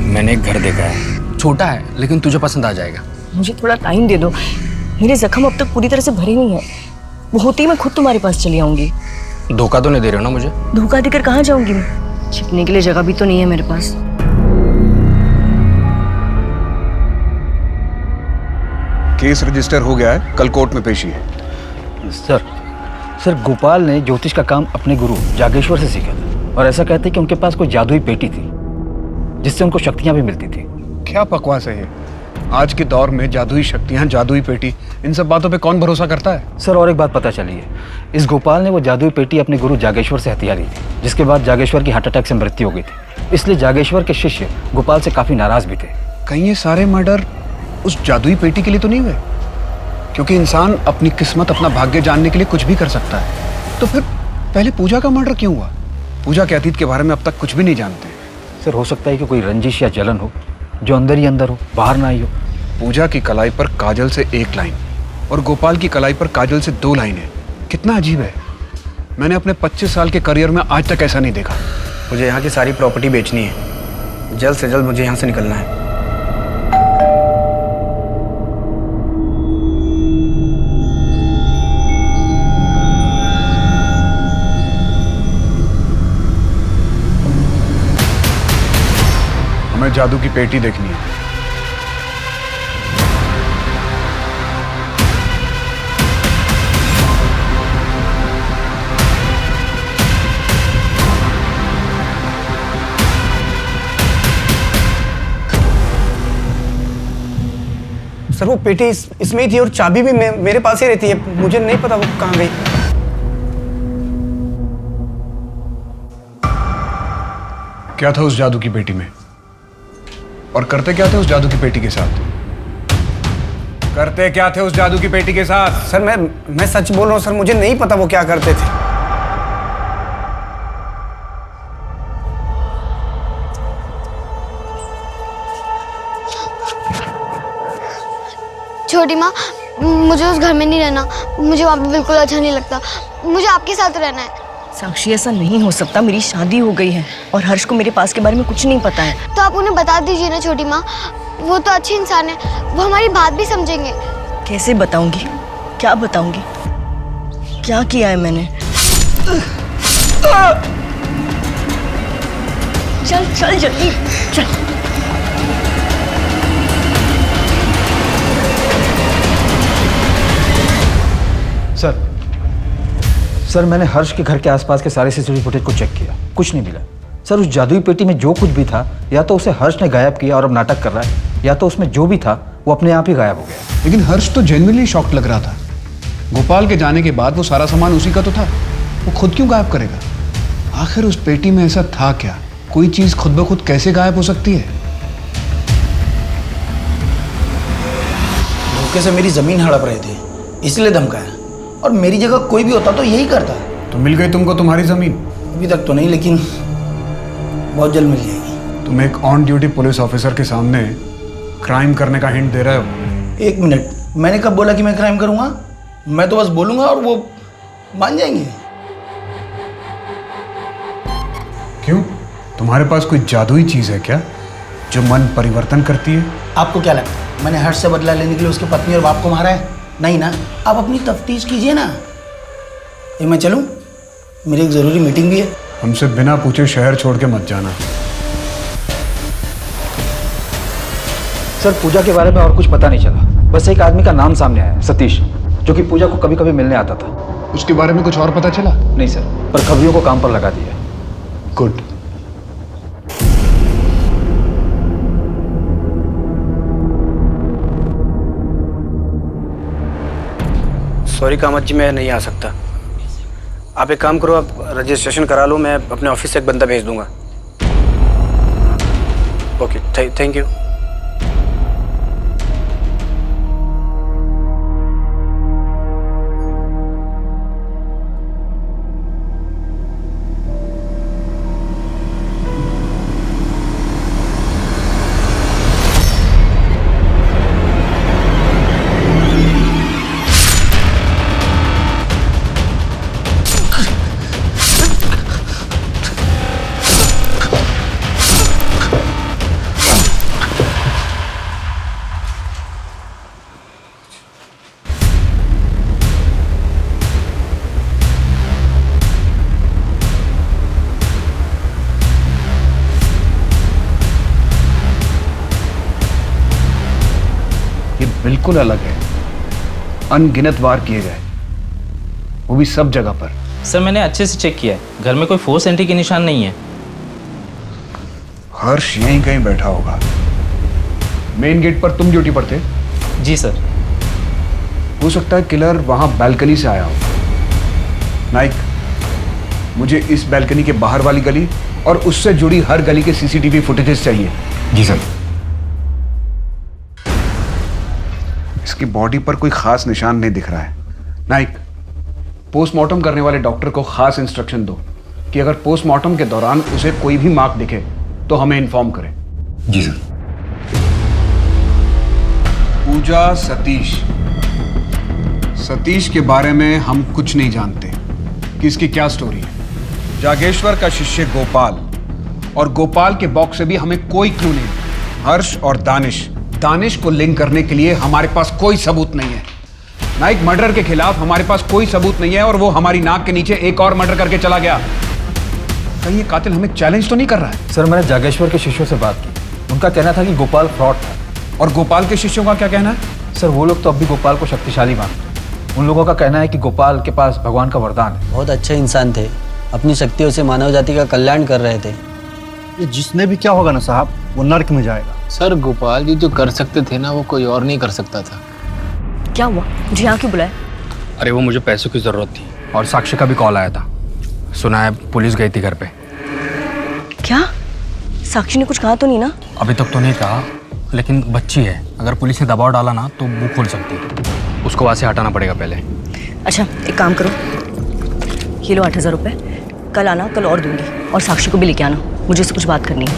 S7: मैंने एक घर देखा है, छोटा है लेकिन तुझे पसंद आ जाएगा।
S12: मुझे थोड़ा टाइम दे दो, मेरे जख्म अब तक पूरी तरह से भरे नहीं है। वो होते ही मैं खुद तुम्हारे पास चली आऊंगी।
S7: धोखा तो नहीं दे रहे हो ना मुझे?
S12: धोखा देकर कहाँ जाऊंगी मैं? छिपने के लिए जगह भी तो नहीं है मेरे पास।
S11: केस रजिस्टर हो गया है, कल कोर्ट में पेशी है।
S10: सर गोपाल ने ज्योतिष का काम अपने गुरु जागेश्वर से सीखा था और ऐसा कहते हैं कि उनके पास कोई जादुई पेटी थी जिससे उनको शक्तियां भी मिलती थी।
S11: क्या बकवास है ये? आज के दौर में जादुई शक्तियां, जादुई पेटी, इन सब बातों पे कौन भरोसा करता है?
S10: सर और एक बात पता चली है, इस गोपाल ने वो जादुई पेटी अपने गुरु जागेश्वर से हथिया ली थी, जिसके बाद जागेश्वर की हार्ट अटैक से मृत्यु हो गई थी। इसलिए जागेश्वर के शिष्य गोपाल से काफी नाराज भी थे।
S11: कहीं ये सारे मर्डर उस जादुई पेटी के लिए तो नहीं हुए? क्योंकि इंसान अपनी किस्मत, अपना भाग्य जानने के लिए कुछ भी कर सकता है। तो फिर पहले पूजा का मर्डर क्यों हुआ? पूजा के अतीत के बारे में अब तक कुछ भी नहीं जानते।
S10: सर हो सकता है कि कोई रंजिश या जलन हो जो अंदर ही अंदर हो, बाहर ना आई हो।
S11: पूजा की कलाई पर काजल से 1 लाइन और गोपाल की कलाई पर काजल से 2 लाइनें। कितना अजीब है। मैंने अपने 25 साल के करियर में आज तक ऐसा नहीं देखा।
S4: मुझे यहाँ की सारी प्रॉपर्टी बेचनी है, जल्द से जल्द मुझे यहाँ से निकलना है।
S11: हमें जादू की पेटी देखनी है।
S4: सर वो पेटी इसमें ही थी और चाबी भी मेरे पास ही रहती है, मुझे नहीं पता वो कहाँ गई।
S11: क्या था उस जादू की पेटी में? और करते क्या थे उस जादू की पेटी के साथ? करते क्या थे उस जादू की पेटी के साथ?
S4: सर मैं सच बोल रहा हूँ सर, मुझे नहीं पता वो क्या करते थे।
S14: छोटी माँ, मुझे उस घर में नहीं रहना, मुझे वहाँ पे बिल्कुल अच्छा नहीं लगता, मुझे आपके साथ रहना है।
S12: साक्षी ऐसा नहीं हो सकता, मेरी शादी हो गई है और हर्ष को मेरे पास के बारे में कुछ नहीं पता है।
S14: तो आप उन्हें बता दीजिए ना छोटी माँ, वो तो अच्छे इंसान है, वो हमारी बात भी समझेंगे।
S12: कैसे बताऊंगी, क्या बताऊंगी, क्या किया है मैंने? चल चल जल्दी चल।
S10: सर मैंने हर्ष के घर के आसपास के सारे सीसीटीवी फुटेज को चेक किया, कुछ नहीं मिला। सर उस जादुई पेटी में जो कुछ भी था या तो उसे हर्ष ने गायब किया और अब नाटक कर रहा है, या तो उसमें जो भी था वो अपने आप ही गायब हो गया।
S11: लेकिन हर्ष तो जेन्युइनली शॉक्ड लग रहा था। गोपाल के जाने के बाद वो सारा सामान उसी का तो था, वो खुद क्यों गायब करेगा? आखिर उस पेटी में ऐसा था क्या? कोई चीज खुद ब खुद कैसे गायब हो सकती है?
S17: धोखे से मेरी जमीन हड़प रहे थे, इसलिए धमकाया, और मेरी जगह कोई भी होता तो यही करता।
S11: तो मिल गई तुमको तुम्हारी जमीन?
S17: अभी तक तो नहीं, लेकिन बहुत जल्द मिल जाएगी।
S11: तुम एक ऑन ड्यूटी पुलिस ऑफिसर के सामने क्राइम करने का हिंट दे रहे हो?
S17: एक मिनट, मैंने कब बोला कि मैं क्राइम करूंगा? मैं तो बस बोलूंगा और वो मान जाएंगे।
S11: क्यों, तुम्हारे पास कोई जादुई चीज है क्या जो मन परिवर्तन करती है?
S17: आपको क्या लगता है मैंने हर्ष से बदला लेने के लिए उसकी पत्नी और बाप को मारा है? नहीं ना, आप अपनी तफ्तीश कीजिए ना। ये मैं चलूं, मेरी एक जरूरी मीटिंग भी है।
S11: हमसे बिना पूछे शहर छोड़ के मत जाना।
S10: सर पूजा के बारे में और कुछ पता नहीं चला, बस एक आदमी का नाम सामने आया, सतीश, जो कि पूजा को कभी कभी मिलने आता था।
S11: उसके बारे में कुछ और पता चला?
S10: नहीं सर, पर खबरियों को काम पर लगा दिया।
S11: गुड।
S4: सॉरी कामत जी, मैं नहीं आ सकता। आप एक काम करो, आप रजिस्ट्रेशन करा लो, मैं अपने ऑफिस से एक बंदा भेज दूंगा। Okay, thank you.
S11: बिल्कुल अलग है, अनगिनत वार किए गए, वो भी सब जगह पर।
S2: सर मैंने अच्छे से चेक किया है, घर में कोई फोर्स एंट्री के निशान नहीं है।
S11: हर्ष यहीं कहीं बैठा होगा। मेन गेट पर तुम ड्यूटी पर थे?
S2: जी सर।
S11: हो सकता है किलर वहां बैल्कनी से आया हो। नाइक, मुझे इस बैल्कनी के बाहर वाली गली और उससे जुड़ी हर गली के सीसीटीवी फुटेजेस चाहिए।
S10: जी सर।
S11: इसकी बॉडी पर कोई खास निशान नहीं दिख रहा है। नाइक, पोस्टमार्टम करने वाले डॉक्टर को खास इंस्ट्रक्शन दो कि अगर पोस्टमार्टम के दौरान उसे कोई भी मार्क दिखे तो हमें इन्फॉर्म करें।
S10: जी सर।
S11: पूजा, सतीश के बारे में हम कुछ नहीं जानते कि इसकी क्या स्टोरी है। जागेश्वर का शिष्य गोपाल, और गोपाल के बॉक्स से भी हमें कोई क्लू नहीं। हर्ष और दानिश को लिंक करने के लिए हमारे पास कोई सबूत नहीं है। नाइक, मर्डर के खिलाफ हमारे पास कोई सबूत नहीं है और वो हमारी नाक के नीचे एक और मर्डर करके चला गया। कहीं ये कातिल हमें चैलेंज तो नहीं कर रहा है?
S10: सर मैंने जागेश्वर के शिष्यों से बात की, उनका कहना था कि गोपाल फ्रॉड था।
S11: और गोपाल के शिष्यों का क्या कहना है?
S10: सर वो लोग तो अब भी गोपाल को शक्तिशाली मानते हैं। उन लोगों का कहना है कि गोपाल के पास भगवान का वरदान है।
S20: बहुत अच्छे इंसान थे, अपनी शक्तियों से मानव जाति का कल्याण कर रहे थे।
S19: ये जिसने भी क्या होगा ना साहब, वो नर्क में जाएगा।
S7: सर गोपाल जी जो कर सकते थे ना, वो कोई और नहीं कर सकता था।
S12: क्या हुआ? मुझे यहाँ क्यों बुलाया?
S11: अरे वो मुझे पैसों की ज़रूरत थी और साक्षी का भी कॉल आया था। सुना है पुलिस गई थी घर पे।
S12: क्या? साक्षी ने कुछ कहा तो नहीं ना?
S11: अभी तक तो नहीं कहा, लेकिन बच्ची है, अगर पुलिस ने दबाव डाला ना तो वो खोल सकती है। उसको वहाँ से हटाना पड़ेगा पहले।
S12: अच्छा एक काम करो, ये लो 8,000 रुपये, कल आना, कल और दूंगी, और साक्षी को भी लेके आना, मुझे उससे कुछ बात करनी है।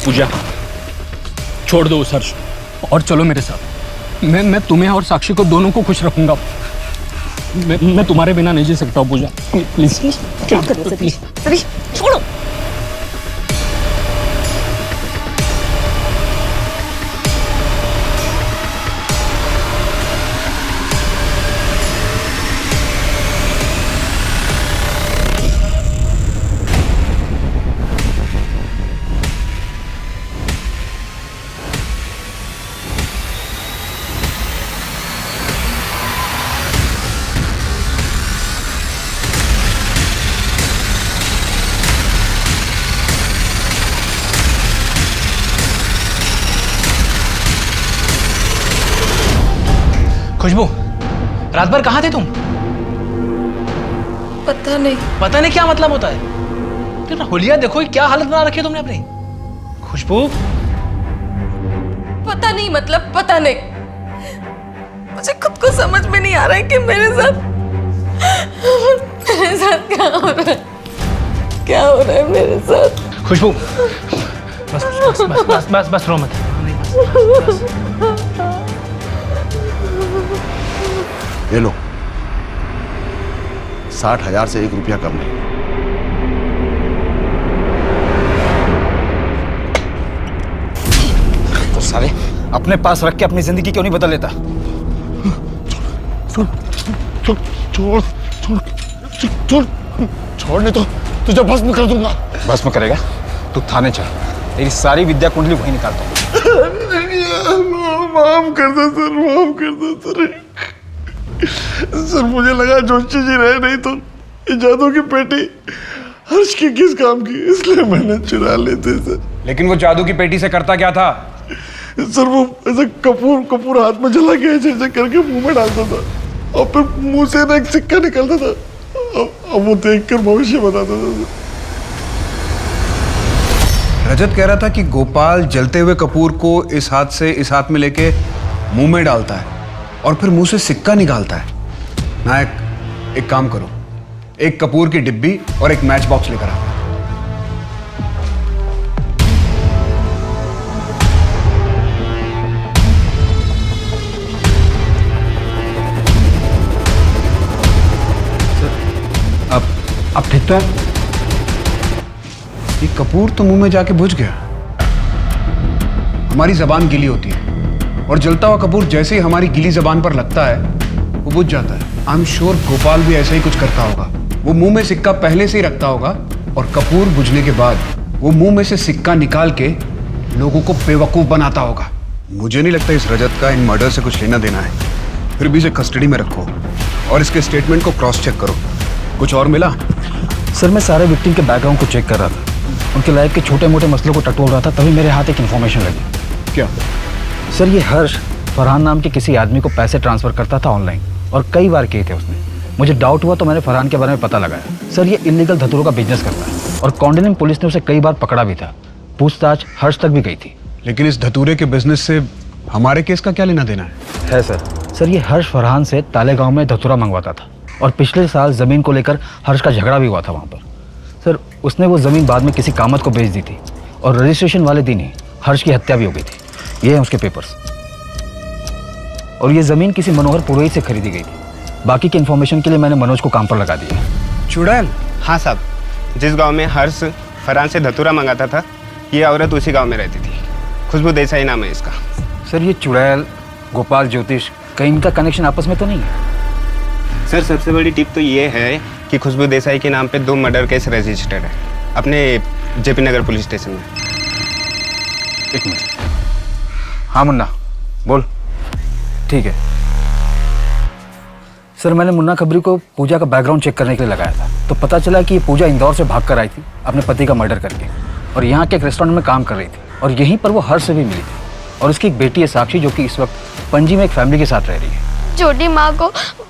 S11: पूजा छोड़ दो उस हर्ष और चलो मेरे साथ। मैं तुम्हें और साक्षी को दोनों को खुश रखूंगा। मैं तुम्हारे बिना नहीं जी सकता हूँ पूजा, प्लीज।
S12: क्या कर रहे हो सतीश? सतीश छोड़ो।
S7: खुशबू, रात भर कहाँ थे तुम?
S6: पता नहीं।
S7: पता नहीं क्या मतलब होता है? तेरा होलिया देखो क्या हालत बना रखी है तुमने अपनी। खुशबू
S6: पता नहीं मतलब पता नहीं। मुझे खुद को समझ में नहीं आ रहा है कि मेरे साथ क्या हो रहा है, क्या हो रहा है मेरे साथ।
S7: खुशबू बस बस बस बस बस, बस रो मत।
S18: ये लो, 60,000 से 1 रुपया कम नहीं।
S10: तो साले अपने पास रख के अपनी जिंदगी क्यों नहीं बदल लेता?
S18: छोड़ने तो तुझे भस्म कर दूंगा।
S10: भस्म करेगा? तू थाने चल, तेरी सारी विद्या कुंडली वहीं निकालता हूँ।
S18: माफ कर दो सर, माफ कर दो सर। सर मुझे लगा जोशी जी रहे नहीं तो ये जादू की पेटी हर्ष की किस काम की, इसलिए मैंने चुरा लेते सर।
S11: लेकिन वो जादू की पेटी से करता क्या था?
S18: सर वो ऐसे कपूर हाथ में जला के ऐसे करके मुंह में डालता था और फिर मुंह से ना एक सिक्का निकलता था। अब वो देखकर भविष्य बताता था।
S11: रजत कह रहा था कि गोपाल जलते हुए कपूर को इस हाथ से इस हाथ में लेके मुंह में डालता है और फिर मुंह से सिक्का निकालता है। नायक, एक काम करो, एक कपूर की डिब्बी और एक मैच बॉक्स लेकर आओ। अब ठीक तो है? ये कपूर तो मुंह में जाके बुझ गया। हमारी जबान गीली होती है और जलता हुआ कपूर जैसे ही हमारी गीली जबान पर लगता है वो बुझ जाता है। आई एम श्योर गोपाल भी ऐसा ही कुछ करता होगा। वो मुंह में सिक्का पहले से ही रखता होगा और कपूर बुझने के बाद वो मुंह में से सिक्का निकाल के लोगों को बेवकूफ बनाता होगा। मुझे नहीं लगता इस रजत का इन मर्डर से कुछ लेना देना है। फिर भी इसे कस्टडी में रखो और इसके स्टेटमेंट को क्रॉस चेक करो। कुछ और मिला?
S10: सर मैं सारे विक्टिम के बैकग्राउंड को चेक कर रहा था, उनके लाइफ के छोटे मोटे मसलों को टटोल रहा था, तभी मेरे हाथ एक इन्फॉर्मेशन लगी।
S11: क्या?
S10: सर ये हर्ष फरहान नाम के किसी आदमी को पैसे ट्रांसफर करता था ऑनलाइन और कई बार किए थे उसने। मुझे डाउट हुआ तो मैंने फरहान के बारे में पता लगाया। सर ये इलीगल धतूरों का बिजनेस करता है और कौंडिन्य पुलिस ने उसे कई बार पकड़ा भी था। पूछताछ हर्ष तक भी गई थी।
S11: लेकिन इस धतूरे के बिजनेस से हमारे केस का क्या लेना देना है?
S10: सर ये हर्ष फरहान से ताले गांव में धतूरा मंगवाता था और पिछले साल जमीन को लेकर हर्ष का झगड़ा भी हुआ था वहाँ पर। सर उसने वो जमीन बाद में किसी कामत को बेच दी थी और रजिस्ट्रेशन वाले दिन ही हर्ष की हत्या भी हो गई थी। ये हैं उसके पेपर्स। और ये जमीन किसी मनोहर पुरोहित से खरीदी गई थी। बाकी की इन्फॉर्मेशन के लिए मैंने मनोज को काम पर लगा दिया।
S20: चुड़ैल? हाँ साहब, जिस गांव में हर्ष फरहान से धतूरा मंगाता था ये औरत उसी गांव में रहती थी। खुशबू देसाई नाम है इसका।
S10: सर ये चुड़ैल, गोपाल, ज्योतिष, कहीं इनका कनेक्शन आपस में तो नहीं है?
S20: सर सबसे बड़ी टिप तो ये है कि खुशबू देसाई के नाम पे 2 मर्डर केस रजिस्टर्ड है अपने जेपी नगर पुलिस स्टेशन में।
S10: एक मिनट। हाँ मुन्ना बोल। ठीक है सर, मैंने मुन्ना खबरी को पूजा का बैकग्राउंड चेक करने के लिए लगाया था तो पता चला कि ये पूजा इंदौर से भाग कर आई थी अपने पति का मर्डर करके। और यहाँ के एक रेस्टोरेंट में काम कर रही थी और यहीं पर वो हर्ष से भी मिली थी। और उसकी एक बेटी है साक्षी, जो कि इस वक्त पणजी में एक फैमिली के साथ रह रही है।
S14: छोटी माँ को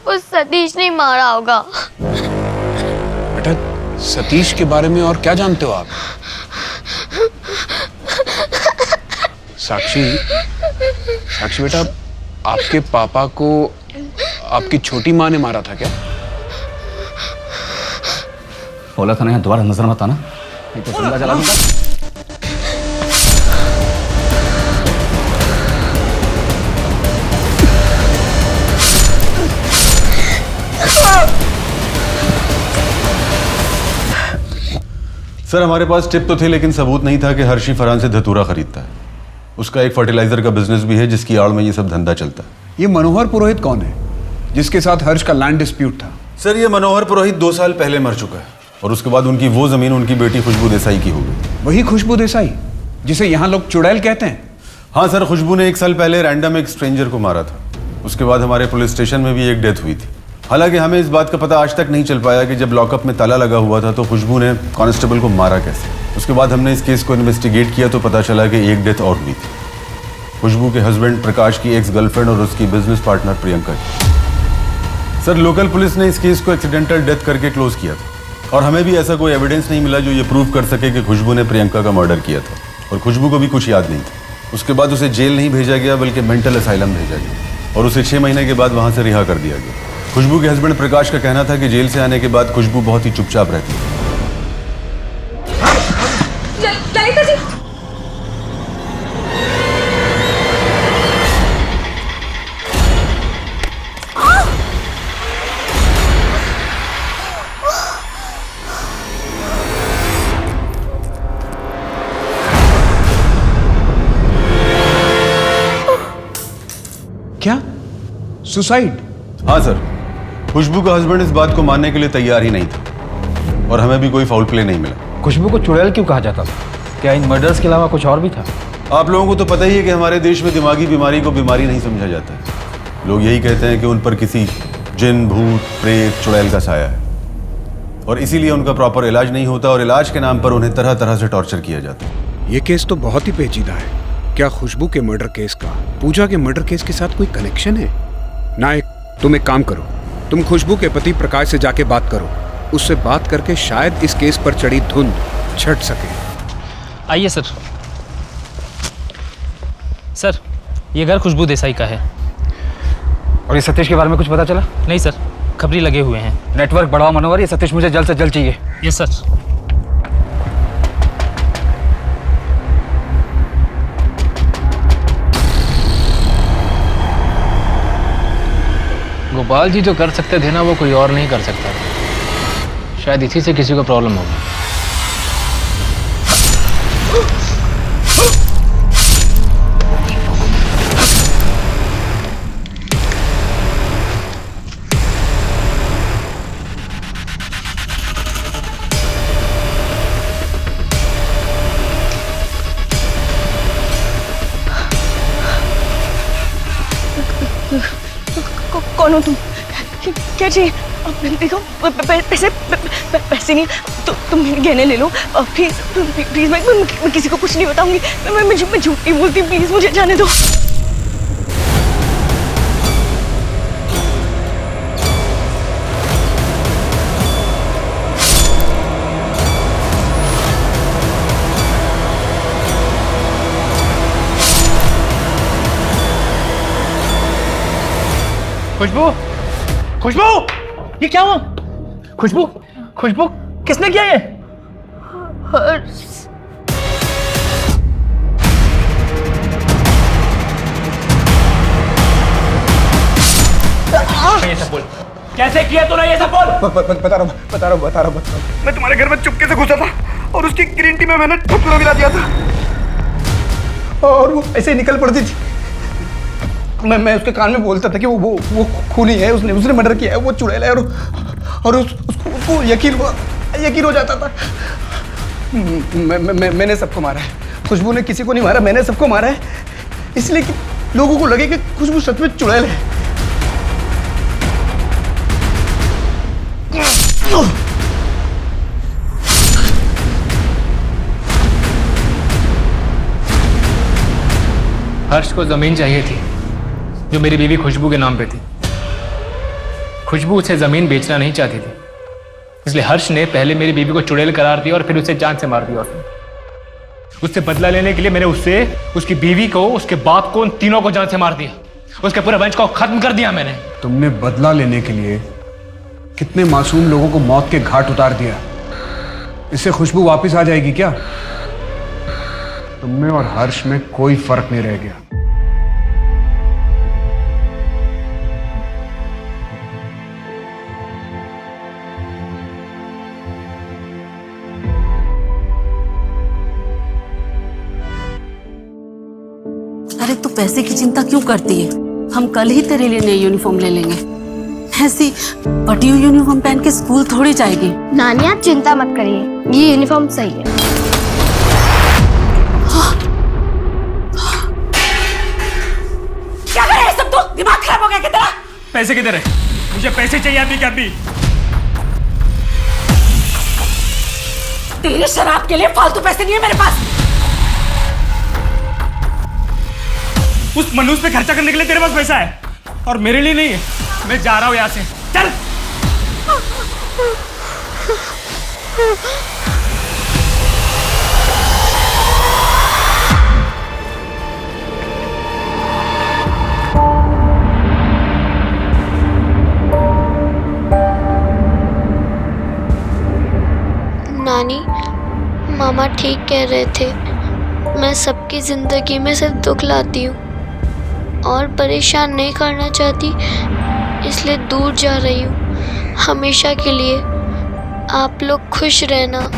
S14: उस सतीश ने मारा होगा।
S11: बेटा सतीश के बारे में और क्या जानते हो आप? साक्षी बेटा, आपके पापा को आपकी छोटी माँ ने मारा था क्या?
S16: बोला था ना, दोबारा नजर मत आना, नहीं तो जिंदा जला दूंगा।
S9: सर हमारे पास टिप तो थे, लेकिन सबूत नहीं था कि हर्षी फरहान से धतूरा खरीदता है। उसका एक फर्टिलाइजर का बिजनेस भी है जिसकी आड़ में ये सब धंधा चलता है।
S11: ये मनोहर पुरोहित कौन है जिसके साथ हर्ष का लैंड डिस्प्यूट था?
S9: सर ये मनोहर पुरोहित 2 साल पहले मर चुका है और उसके बाद उनकी वो जमीन उनकी बेटी खुशबू देसाई की हो गई।
S11: वही खुशबू देसाई जिसे यहाँ लोग चुड़ैल कहते हैं?
S9: हाँ सर, खुशबू ने 1 साल पहले रैंडम एक स्ट्रेंजर को मारा था। उसके बाद हमारे पुलिस स्टेशन में भी एक डेथ हुई थी। हालांकि हमें इस बात का पता आज तक नहीं चल पाया कि जब लॉकअप में ताला लगा हुआ था तो खुशबू ने कांस्टेबल को मारा कैसे। उसके बाद हमने इस केस को इन्वेस्टिगेट किया तो पता चला कि एक डेथ और हुई थी, खुशबू के हस्बैंड प्रकाश की एक्स गर्लफ्रेंड और उसकी बिजनेस पार्टनर प्रियंका की। सर लोकल पुलिस ने इस केस को एक्सीडेंटल डेथ करके क्लोज किया था और हमें भी ऐसा कोई एविडेंस नहीं मिला जो ये प्रूव कर सके कि खुशबू ने प्रियंका का मर्डर किया था। और खुशबू को भी कुछ याद नहीं था। उसके बाद उसे जेल नहीं भेजा गया बल्कि मेंटल असाइलम भेजा गया और उसे 6 महीने के बाद वहाँ से रिहा कर दिया गया। खुशबू के हस्बैंड प्रकाश का कहना था कि जेल से आने के बाद खुशबू बहुत ही चुपचाप रहती है।
S8: ललिता जी,
S11: क्या सुसाइड?
S9: हाँ सर, खुशबू का हस्बैंड इस बात को मानने के लिए तैयार ही नहीं था और हमें भी कोई फाउल प्ले नहीं मिला।
S10: खुशबू को चुड़ैल क्यों कहा जाता था? क्या इन मर्डर्स के अलावा कुछ और भी था?
S9: आप लोगों को तो पता ही है कि हमारे देश में दिमागी बीमारी को बीमारी नहीं समझा जाता है। लोग यही कहते हैं कि उन पर किसी जिन, भूत, प्रेत, चुड़ैल का साया है और इसीलिए उनका प्रॉपर इलाज नहीं होता और इलाज के नाम पर उन्हें तरह तरह से टॉर्चर किया जाता है।
S11: ये केस तो बहुत ही पेचीदा है। क्या खुशबू के मर्डर केस का पूजा के मर्डर केस के साथ कोई कनेक्शन है? नायक, तुम एक काम करो, तुम खुशबू के पति प्रकाश से जाके बात करो। उससे बात करके शायद इस केस पर चढ़ी धुंध छट सके।
S7: आइए सर। सर ये घर खुशबू देसाई का है।
S10: और ये सतीश के बारे में कुछ पता चला?
S7: नहीं सर, खबरी लगे हुए हैं।
S10: नेटवर्क बढ़ाओ मनोहर, ये सतीश मुझे जल्द से जल्द चाहिए।
S7: Yes sir. गोपाल जी जो कर सकते थे ना, वो कोई और नहीं कर सकता। शायद इसी से किसी को प्रॉब्लम होगी।
S12: कौन हो तुम? क्या चाहिए? देखो पैसे नहीं तो तुम मेरे गहने ले लो प्लीज प्लीज। मैं किसी को कुछ नहीं बताऊंगी। मैं झूठ नहीं बोलती, प्लीज मुझे जाने दो।
S2: खुशबू, खुशबू, ये क्या हुआ? खुशबू, खुशबू, किसने किया ये? ये सब बोल, कैसे किया तूने ये सब बोल?
S4: बता रहा हूँ। मैं तुम्हारे घर में चुपके से घुसा था और उसकी ग्रीन टी में मैंने ठुकरा मिला दिया था और वो ऐसे ही निकल पड़ती थी। मैं उसके कान में बोलता था कि वो खूनी है, उसने मर्डर किया है, वो चुड़ैल है और उसको यकीन हो जाता था। मैंने सबको मारा है। खुशबू ने किसी को नहीं मारा, मैंने सबको मारा है, इसलिए कि लोगों को लगे कि खुशबू सच में चुड़ैल है।
S7: हर्ष को ज़मीन चाहिए थी जो मेरी बीवी खुशबू के नाम पे थी। खुशबू उसे ज़मीन बेचना नहीं चाहती थी, इसलिए हर्ष ने पहले मेरी बीवी को चुड़ैल करार दिया और फिर उसे जान से मार दिया। उससे बदला लेने के लिए मैंने उससे, उसकी बीवी को, उसके बाप को, उन तीनों को जान से मार दिया। उसके पूरे वंश को खत्म कर दिया मैंने।
S11: तुमने बदला लेने के लिए कितने मासूम लोगों को मौत के घाट उतार दिया। इससे खुशबू वापस आ जाएगी क्या? तुम में और हर्ष में कोई फर्क नहीं रह गया।
S8: अरे तू पैसे की चिंता क्यों करती है? हम कल ही तेरे लिए नई यूनिफॉर्म ले लेंगे। ऐसी फटी हुई यूनिफॉर्म पहन के स्कूल थोड़ी जाएगी।
S14: नानी आप चिंता मत करिए, ये यूनिफॉर्म सही है।
S8: क्या कर रहा है सब तू? दिमाग खराब हो गया क्या तेरा?
S13: पैसे किधर है? मुझे पैसे चाहिए अभी के अभी।
S8: तेरी शराब के लिए फालतू पैसे नहीं है मेरे पास।
S13: उस मनुष्य पे खर्चा करने के लिए तेरे पास पैसा है और मेरे लिए नहीं है। मैं जा रहा हूं यहां से, चल।
S14: नानी, मामा ठीक कह रहे थे। मैं सबकी जिंदगी में सिर्फ दुख लाती हूँ और परेशान नहीं करना चाहती, इसलिए दूर जा रही हूँ हमेशा के लिए। आप लोग खुश रहना।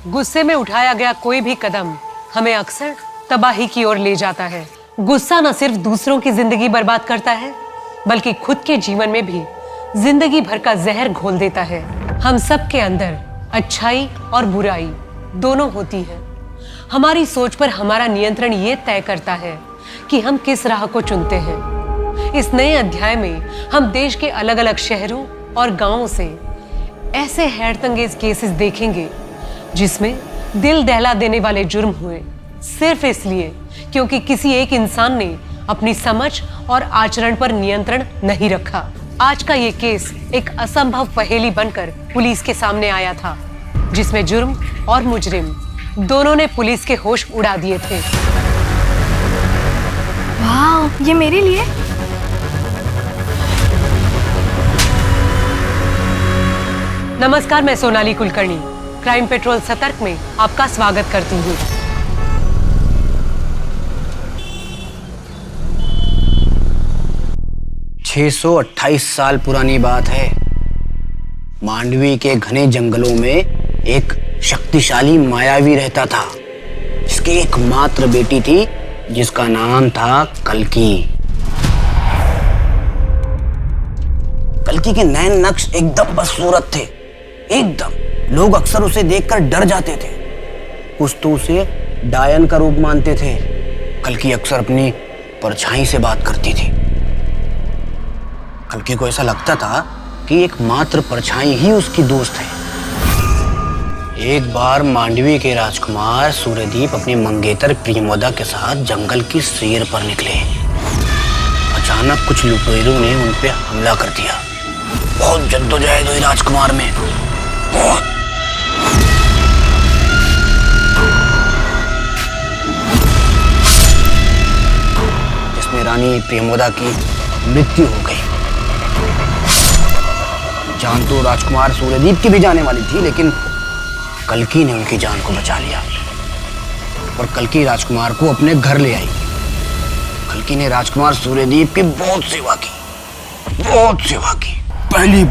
S1: गुस्से में उठाया गया कोई भी कदम हमें अक्सर तबाही की ओर ले जाता है। गुस्सा न सिर्फ दूसरों की जिंदगी बर्बाद करता है, बल्कि खुद के जीवन में भी जिंदगी भर का जहर घोल देता है। हम सब के अंदर अच्छाई और बुराई दोनों होती है। हमारी सोच पर हमारा नियंत्रण ये तय करता है कि हम किस राह को चुनते हैं। इस नए अध्याय में हम देश के अलग अलग शहरों और गांवों से ऐसे हैरतअंगेज केसेस देखेंगे जिसमें दिल दहला देने वाले जुर्म हुए, सिर्फ इसलिए क्योंकि किसी एक इंसान ने अपनी समझ और आचरण पर नियंत्रण नहीं रखा। आज का ये केस एक असंभव पहेली बनकर पुलिस के सामने आया था, जिसमें जुर्म और मुजरिम दोनों ने पुलिस के होश उड़ा दिए थे।
S6: वाह, ये मेरे लिए?
S1: नमस्कार, मैं सोनाली कुलकर्णी क्राइम पेट्रोल सतर्क में आपका स्वागत करती हूँ।
S17: $628 साल पुरानी बात है। मांडवी के घने जंगलों में एक शक्तिशाली मायावी रहता था, जिसकी एकमात्र बेटी थी, जिसका नाम था कल्की। कल्की के नैन नक्श एकदम बदसूरत थे, एकदम। लोग अक्सर उसे देखकर डर जाते थे, कुछ तो उसे डायन का रूप मानते थे। कल्की अक्सर अपनी परछाई से बात करती थी। कल्की को ऐसा लगता था कि एकमात्र परछाई ही उसकी दोस्त है। एक बार मांडवी के राजकुमार सूर्यदीप अपनी मंगेतर प्रियमोदा के साथ जंगल की सैर पर निकले। अचानक कुछ लुटेरों ने उन पे हमला कर दिया। बहुत जद्दोजहद हुई राजकुमार में, बहुत। जिसमें रानी प्रियमोदा की मृत्यु हो गई। जान तो राजकुमार सूर्यदीप की भी जाने वाली थी, लेकिन कल्की ने उनकी जान को बचा लिया और कल्की राजकुमार को अपने घर ले आई। कल्की ने राजकुमार सूर्यदीप की बहुत सेवा की, बहुत सेवा की, पहली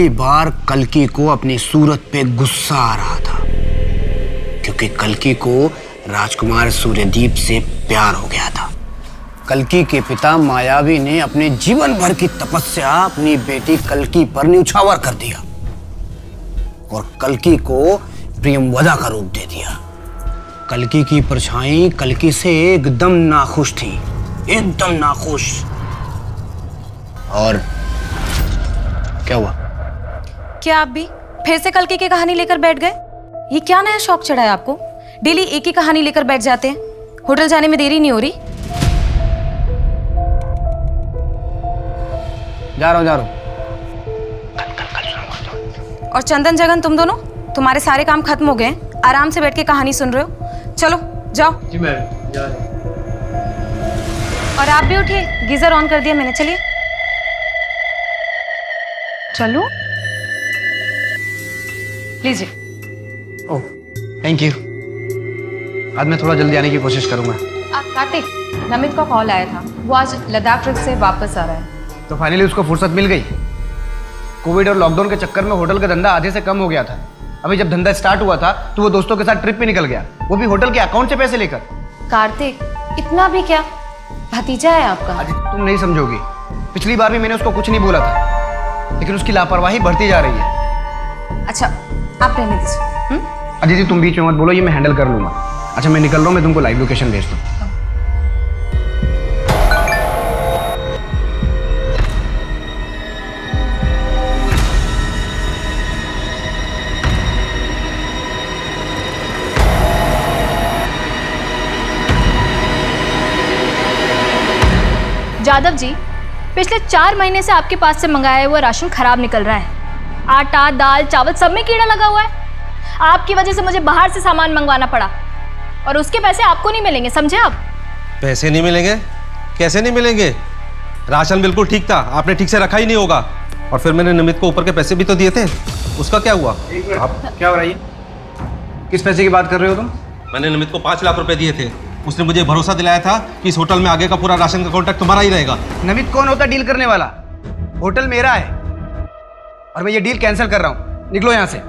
S17: बार कल्कि को अपनी सूरत पे गुस्सा आ रहा था, क्योंकि कल्कि को राजकुमार सूर्यदीप से प्यार हो गया था। कल्कि के पिता मायावी ने अपने जीवन भर की तपस्या अपनी बेटी कल्कि पर न्यौछावर कर दिया और कल्कि को प्रियमवदा का रूप दे दिया। कल्कि की परछाई कल्कि से एकदम नाखुश थी, एकदम नाखुश। और क्या हुआ?
S5: क्या आप भी फिर से कल्कि की कहानी लेकर बैठ गए? ये क्या नया शौक चढ़ा है आपको? डेली एक ही कहानी लेकर बैठ जाते हैं। होटल जाने में देरी नहीं हो रही?
S17: जा रहा हूं।
S5: और चंदन जगन, तुम दोनों, तुम्हारे सारे काम खत्म हो गए, आराम से बैठ के कहानी सुन रहे हो। चलो जाओ।
S7: जी मैडम, जा रहे हैं।
S5: और आप भी उठिए, गीजर ऑन कर दिया मैंने। चलिए चलो, लीजिए।
S4: Oh thank you. आज मैं थोड़ा जल्दी आने की कोशिश करूंगा।
S5: कार्तिक, नमित का कॉल आया था, वो आज लद्दाख ट्रिप से वापस आ रहा है।
S4: तो फाइनली उसको फुर्सत मिल गई। कोविड और लॉकडाउन के चक्कर में होटल का धंधा आधे से कम हो गया था। अभी जब धंधा स्टार्ट हुआ था तो वो दोस्तों के साथ ट्रिप पे निकल गया, वो भी होटल के अकाउंट से पैसे लेकर।
S5: कार्तिक, इतना भी क्या? भतीजा है आपका।
S4: तुम नहीं समझोगी, पिछली बार भी मैंने उसको कुछ नहीं बोला था, लेकिन उसकी लापरवाही बढ़ती जा रही है।
S5: अच्छा, आप रहने दीजिए।
S4: अदिति तुम बीच में मत बोलो, ये मैं हैंडल कर लूंगा। अच्छा मैं निकल रहा हूँ, मैं तुमको लाइव लोकेशन भेज दूँ।
S6: जादव जी, पिछले 4 महीने से आपके पास से मंगाया हुआ राशन खराब निकल रहा है। आटा, दाल, चावल सब में कीड़ा लगा हुआ है। आपकी वजह से मुझे बाहर से सामान मंगवाना पड़ा और उसके पैसे आपको नहीं मिलेंगे, समझे आप?
S21: पैसे नहीं मिलेंगे? कैसे नहीं मिलेंगे? राशन बिल्कुल ठीक था, आपने ठीक से रखा ही नहीं होगा। और फिर मैंने नमित को ऊपर के पैसे भी तो दिए थे, उसका क्या हुआ?
S4: आप क्या हो रहा है? किस पैसे की बात कर रहे हो तुम?
S21: मैंने नमित को 5 लाख रुपए दिए थे। उसने मुझे भरोसा दिलाया था कि इस होटल में आगे का पूरा राशन का कॉन्ट्रैक्ट तुम्हारा ही रहेगा।
S4: नमित कौन होता डील करने वाला? होटल मेरा है और मैं ये डील कैंसिल कर रहा हूँ। निकलो यहाँ से।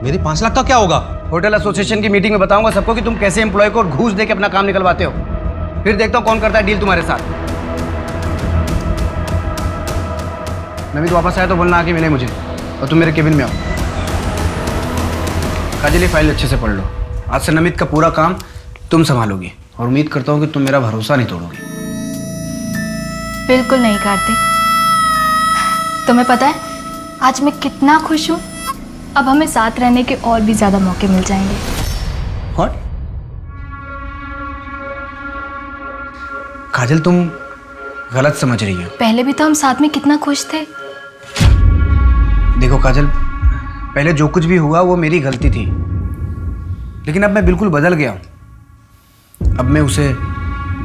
S21: मेरी 5 लाख का क्या होगा?
S4: होटल एसोसिएशन की मीटिंग में बताऊंगा सबको कि तुम कैसे एम्प्लॉय को घूस दे के अपना काम निकलवाते हो। फिर देखता हूँ कौन करता है डील तुम्हारे साथ। नमित वापस आया तो बोलना आके मिले मुझे, और तुम मेरे केबिन में आओ। काजल, ये फाइल अच्छे से पढ़ लो। आज से नमित का पूरा काम तुम संभालोगी और उम्मीद करता हूँ कि तुम मेरा भरोसा नहीं तोड़ोगी।
S6: बिल्कुल नहीं कार्तिक। तुम्हें पता है आज मैं कितना खुश हूँ। अब हमें साथ रहने के और भी ज्यादा मौके मिल जाएंगे।
S4: What? काजल, तुम गलत समझ रही हो।
S6: पहले भी तो हम साथ में कितना खुश थे।
S4: देखो काजल, पहले जो कुछ भी हुआ वो मेरी गलती थी, लेकिन अब मैं बिल्कुल बदल गया हूँ। अब मैं उसे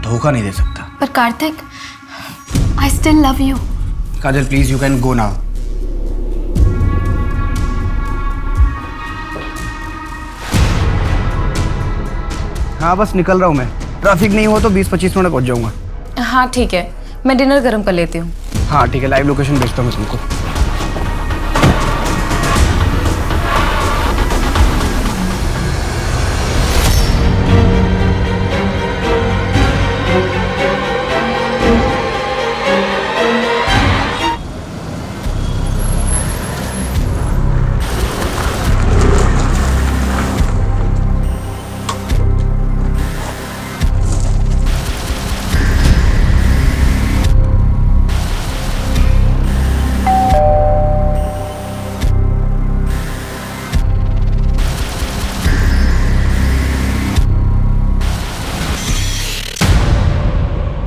S4: धोखा नहीं दे सकता।
S6: पर Kartik, I still love you.
S4: Kajal please, you can go now. हाँ बस निकल रहा हूँ मैं। ट्रैफिक नहीं हुआ तो 20-25 मिनट पहुँच जाऊँगा।
S5: हाँ ठीक है, मैं डिनर गर्म कर लेती हूँ।
S4: हाँ ठीक है, लाइव लोकेशन भेजता हूँ मैं तुमको।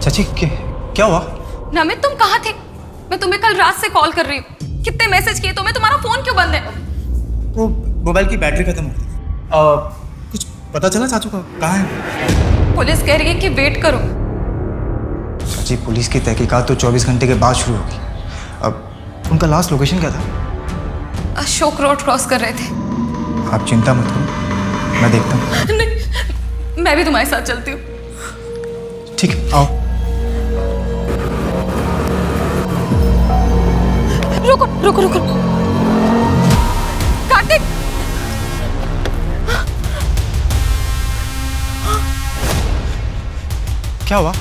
S10: चाची क्या हुआ?
S5: नमित, तुम कहाँ थे? मैं तुम्हें कल रात से कॉल कर रही हूँ। कितने मैसेज किए तुम्हें, तुम्हारा फोन क्यों बंद है?
S10: वो मोबाइल की बैटरी खत्म हो गई। कुछ पता चला चाचू का कहाँ है?
S5: पुलिस कह रही है कि वेट करो।
S10: चाची, पुलिस की तहकीकात तो 24 घंटे के बाद शुरू होगी। अब उनका लास्ट लोकेशन क्या था?
S5: अशोक रोड क्रॉस कर रहे थे।
S10: आप चिंता मत करो, मैं देखता हूँ।
S5: नहीं, मैं भी तुम्हारे साथ चलती हूँ।
S10: ठीक है, आओ।
S8: रुको रुको रुको। कार्तिक!
S4: क्या हुआ?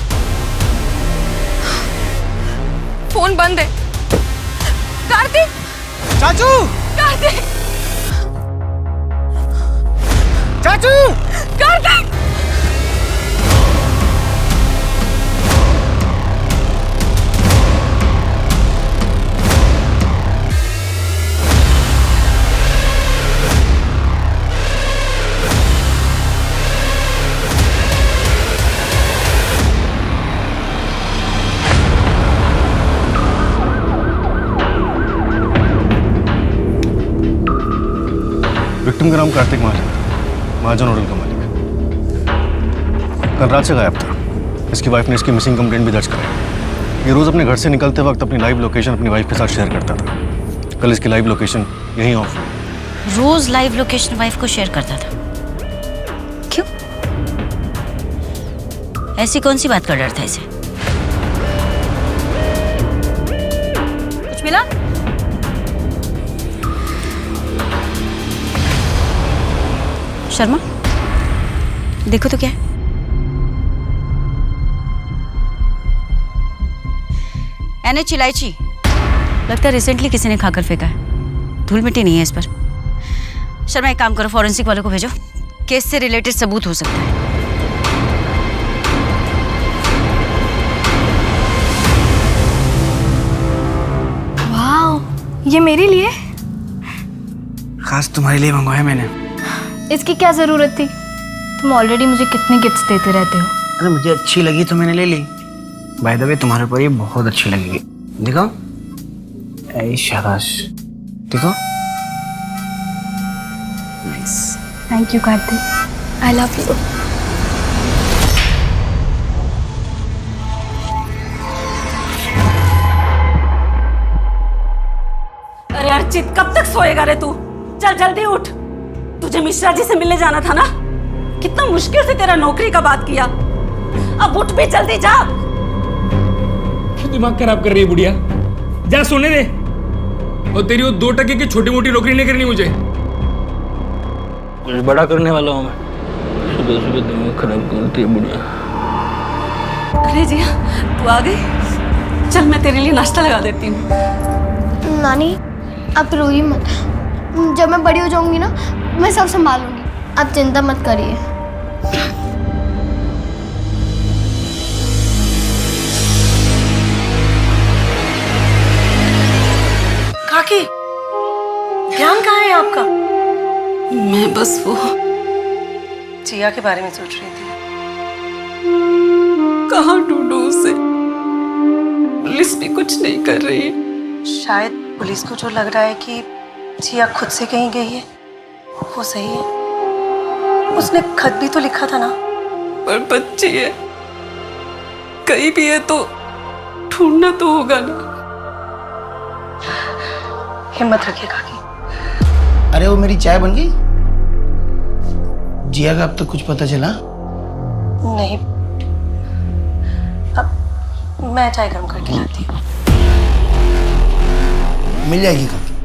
S8: फोन बंद है। कार्तिक!
S4: चाचू!
S8: कार्तिक!
S4: चाचू!
S8: कार्तिक!
S15: विक्टिम का नाम कार्तिक महाजन होटल का मालिक। कल रात से गायब था। इसकी वाइफ ने इसकी मिसिंग कंप्लेंट भी दर्ज कराई। ये रोज अपने घर से निकलते वक्त अपनी लाइव लोकेशन अपनी वाइफ के साथ शेयर करता था। कल इसकी लाइव लोकेशन यहीं ऑफ हुई।
S12: रोज लाइव लोकेशन वाइफ को शेयर करता था? क्यों? ऐसी कौन सी बात का डर था इसे? कुछ मिला? शर्मा, देखो तो क्या है। NH इलायची लगता है रिसेंटली किसी ने खाकर फेंका है। धूल मिट्टी नहीं है इस पर। शर्मा, एक काम करो, फॉरेंसिक वालों को भेजो। केस से रिलेटेड सबूत हो सकता है।
S6: वाह, ये मेरे लिए?
S4: खास तुम्हारे लिए मंगवाया मैंने।
S6: इसकी क्या जरूरत थी? तुम ऑलरेडी मुझे कितने गिफ्ट्स देते रहते हो।
S4: अरे मुझे अच्छी लगी तो मैंने ले ली। बाय द वे तुम्हारे ऊपर ये बहुत अच्छी लगेगी। देखो, ऐ शाबाश, देखो।
S6: Nice, thank you Kartik, I love you.
S8: अरे अर्चित, कब तक सोएगा रे तू? चल जल्दी उठ। तुझे मिश्रा जी से मिलने जाना था ना? कितना मुश्किल से तेरा नौकरी का बात किया। अब उठ भी, जल्दी जा।
S7: क्यों दिमाग खराब कर रही है बुढ़िया? जा सोने दे। और तेरी वो 2 टके की छोटी मोटी नौकरी नहीं करनी मुझे।
S22: कुछ बड़ा करने वाला हूँ मैं। सुबह सुबह दिमाग खराब करती है बुढ़िया।
S8: अरे जी, तू आ गई। चल मैं तेरे लिए नाश्ता लगा देती हूँ।
S14: नानी, आप रोइए मत। जब मैं बड़ी हो जाऊंगी ना, मैं सब संभालूंगी। आप चिंता मत करिए।
S1: काकी, ध्यान कहाँ है आपका?
S8: मैं बस वो
S1: जिया के बारे में सोच रही थी।
S8: कहाँ ढूंढूं उसे? पुलिस भी कुछ नहीं कर रही।
S1: शायद पुलिस को जो लग रहा है कि जिया खुद से कहीं गई है, वो सही है। उसने खत भी तो लिखा था ना।
S8: पर बच्ची है, कहीं भी है तो ढूंढना तो होगा ना।
S1: हिम्मत रखिए काकी।
S4: अरे वो मेरी चाय बन गई? जिया का अब तक कुछ पता चला?
S1: नहीं, अब मैं चाय गर्म करके लाती हूँ।
S4: मिल जाएगी काकी।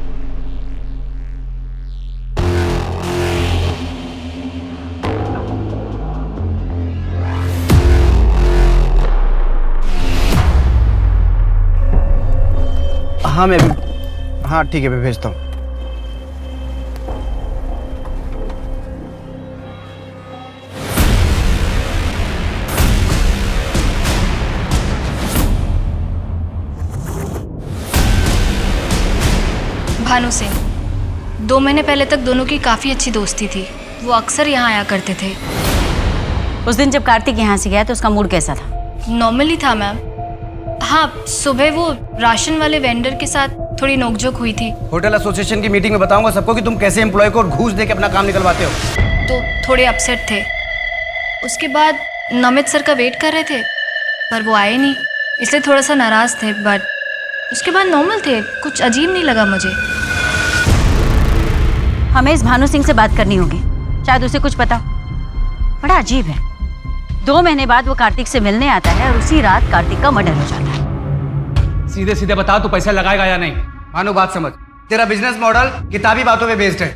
S4: हाँ मैं भी, हाँ ठीक है, मैं भेजता हूँ।
S6: भानु सिंह, 2 महीने पहले तक दोनों की काफ़ी अच्छी दोस्ती थी। वो अक्सर यहाँ आया करते थे।
S12: उस दिन जब कार्तिक यहाँ से गया तो उसका मूड कैसा था?
S6: नॉर्मली था मैम। हाँ, सुबह वो राशन वाले वेंडर के साथ थोड़ी नोकझोंक हुई थी।
S4: होटल एसोसिएशन की मीटिंग में बताऊंगा सबको कि तुम कैसे एम्प्लॉय को घूस दे के अपना काम निकलवाते हो।
S6: तो थोड़े अपसेट थे। उसके बाद नमित सर का वेट कर रहे थे, पर वो आए नहीं, इसलिए थोड़ा सा नाराज थे। बट उसके बाद नॉर्मल थे, कुछ अजीब नहीं लगा मुझे।
S12: हमें इस भानु सिंह से बात करनी होगी, शायद उसे कुछ पता। बड़ा अजीब है, 2 महीने बाद वो कार्तिक से मिलने आता है और उसी रात कार्तिक का मर्डर हो जाता है।
S7: सीधे सीधे बता, तू पैसा लगाएगा या नहीं?
S4: मानो बात समझ, तेरा बिजनेस मॉडल किताबी बातों पे बेस्ड है।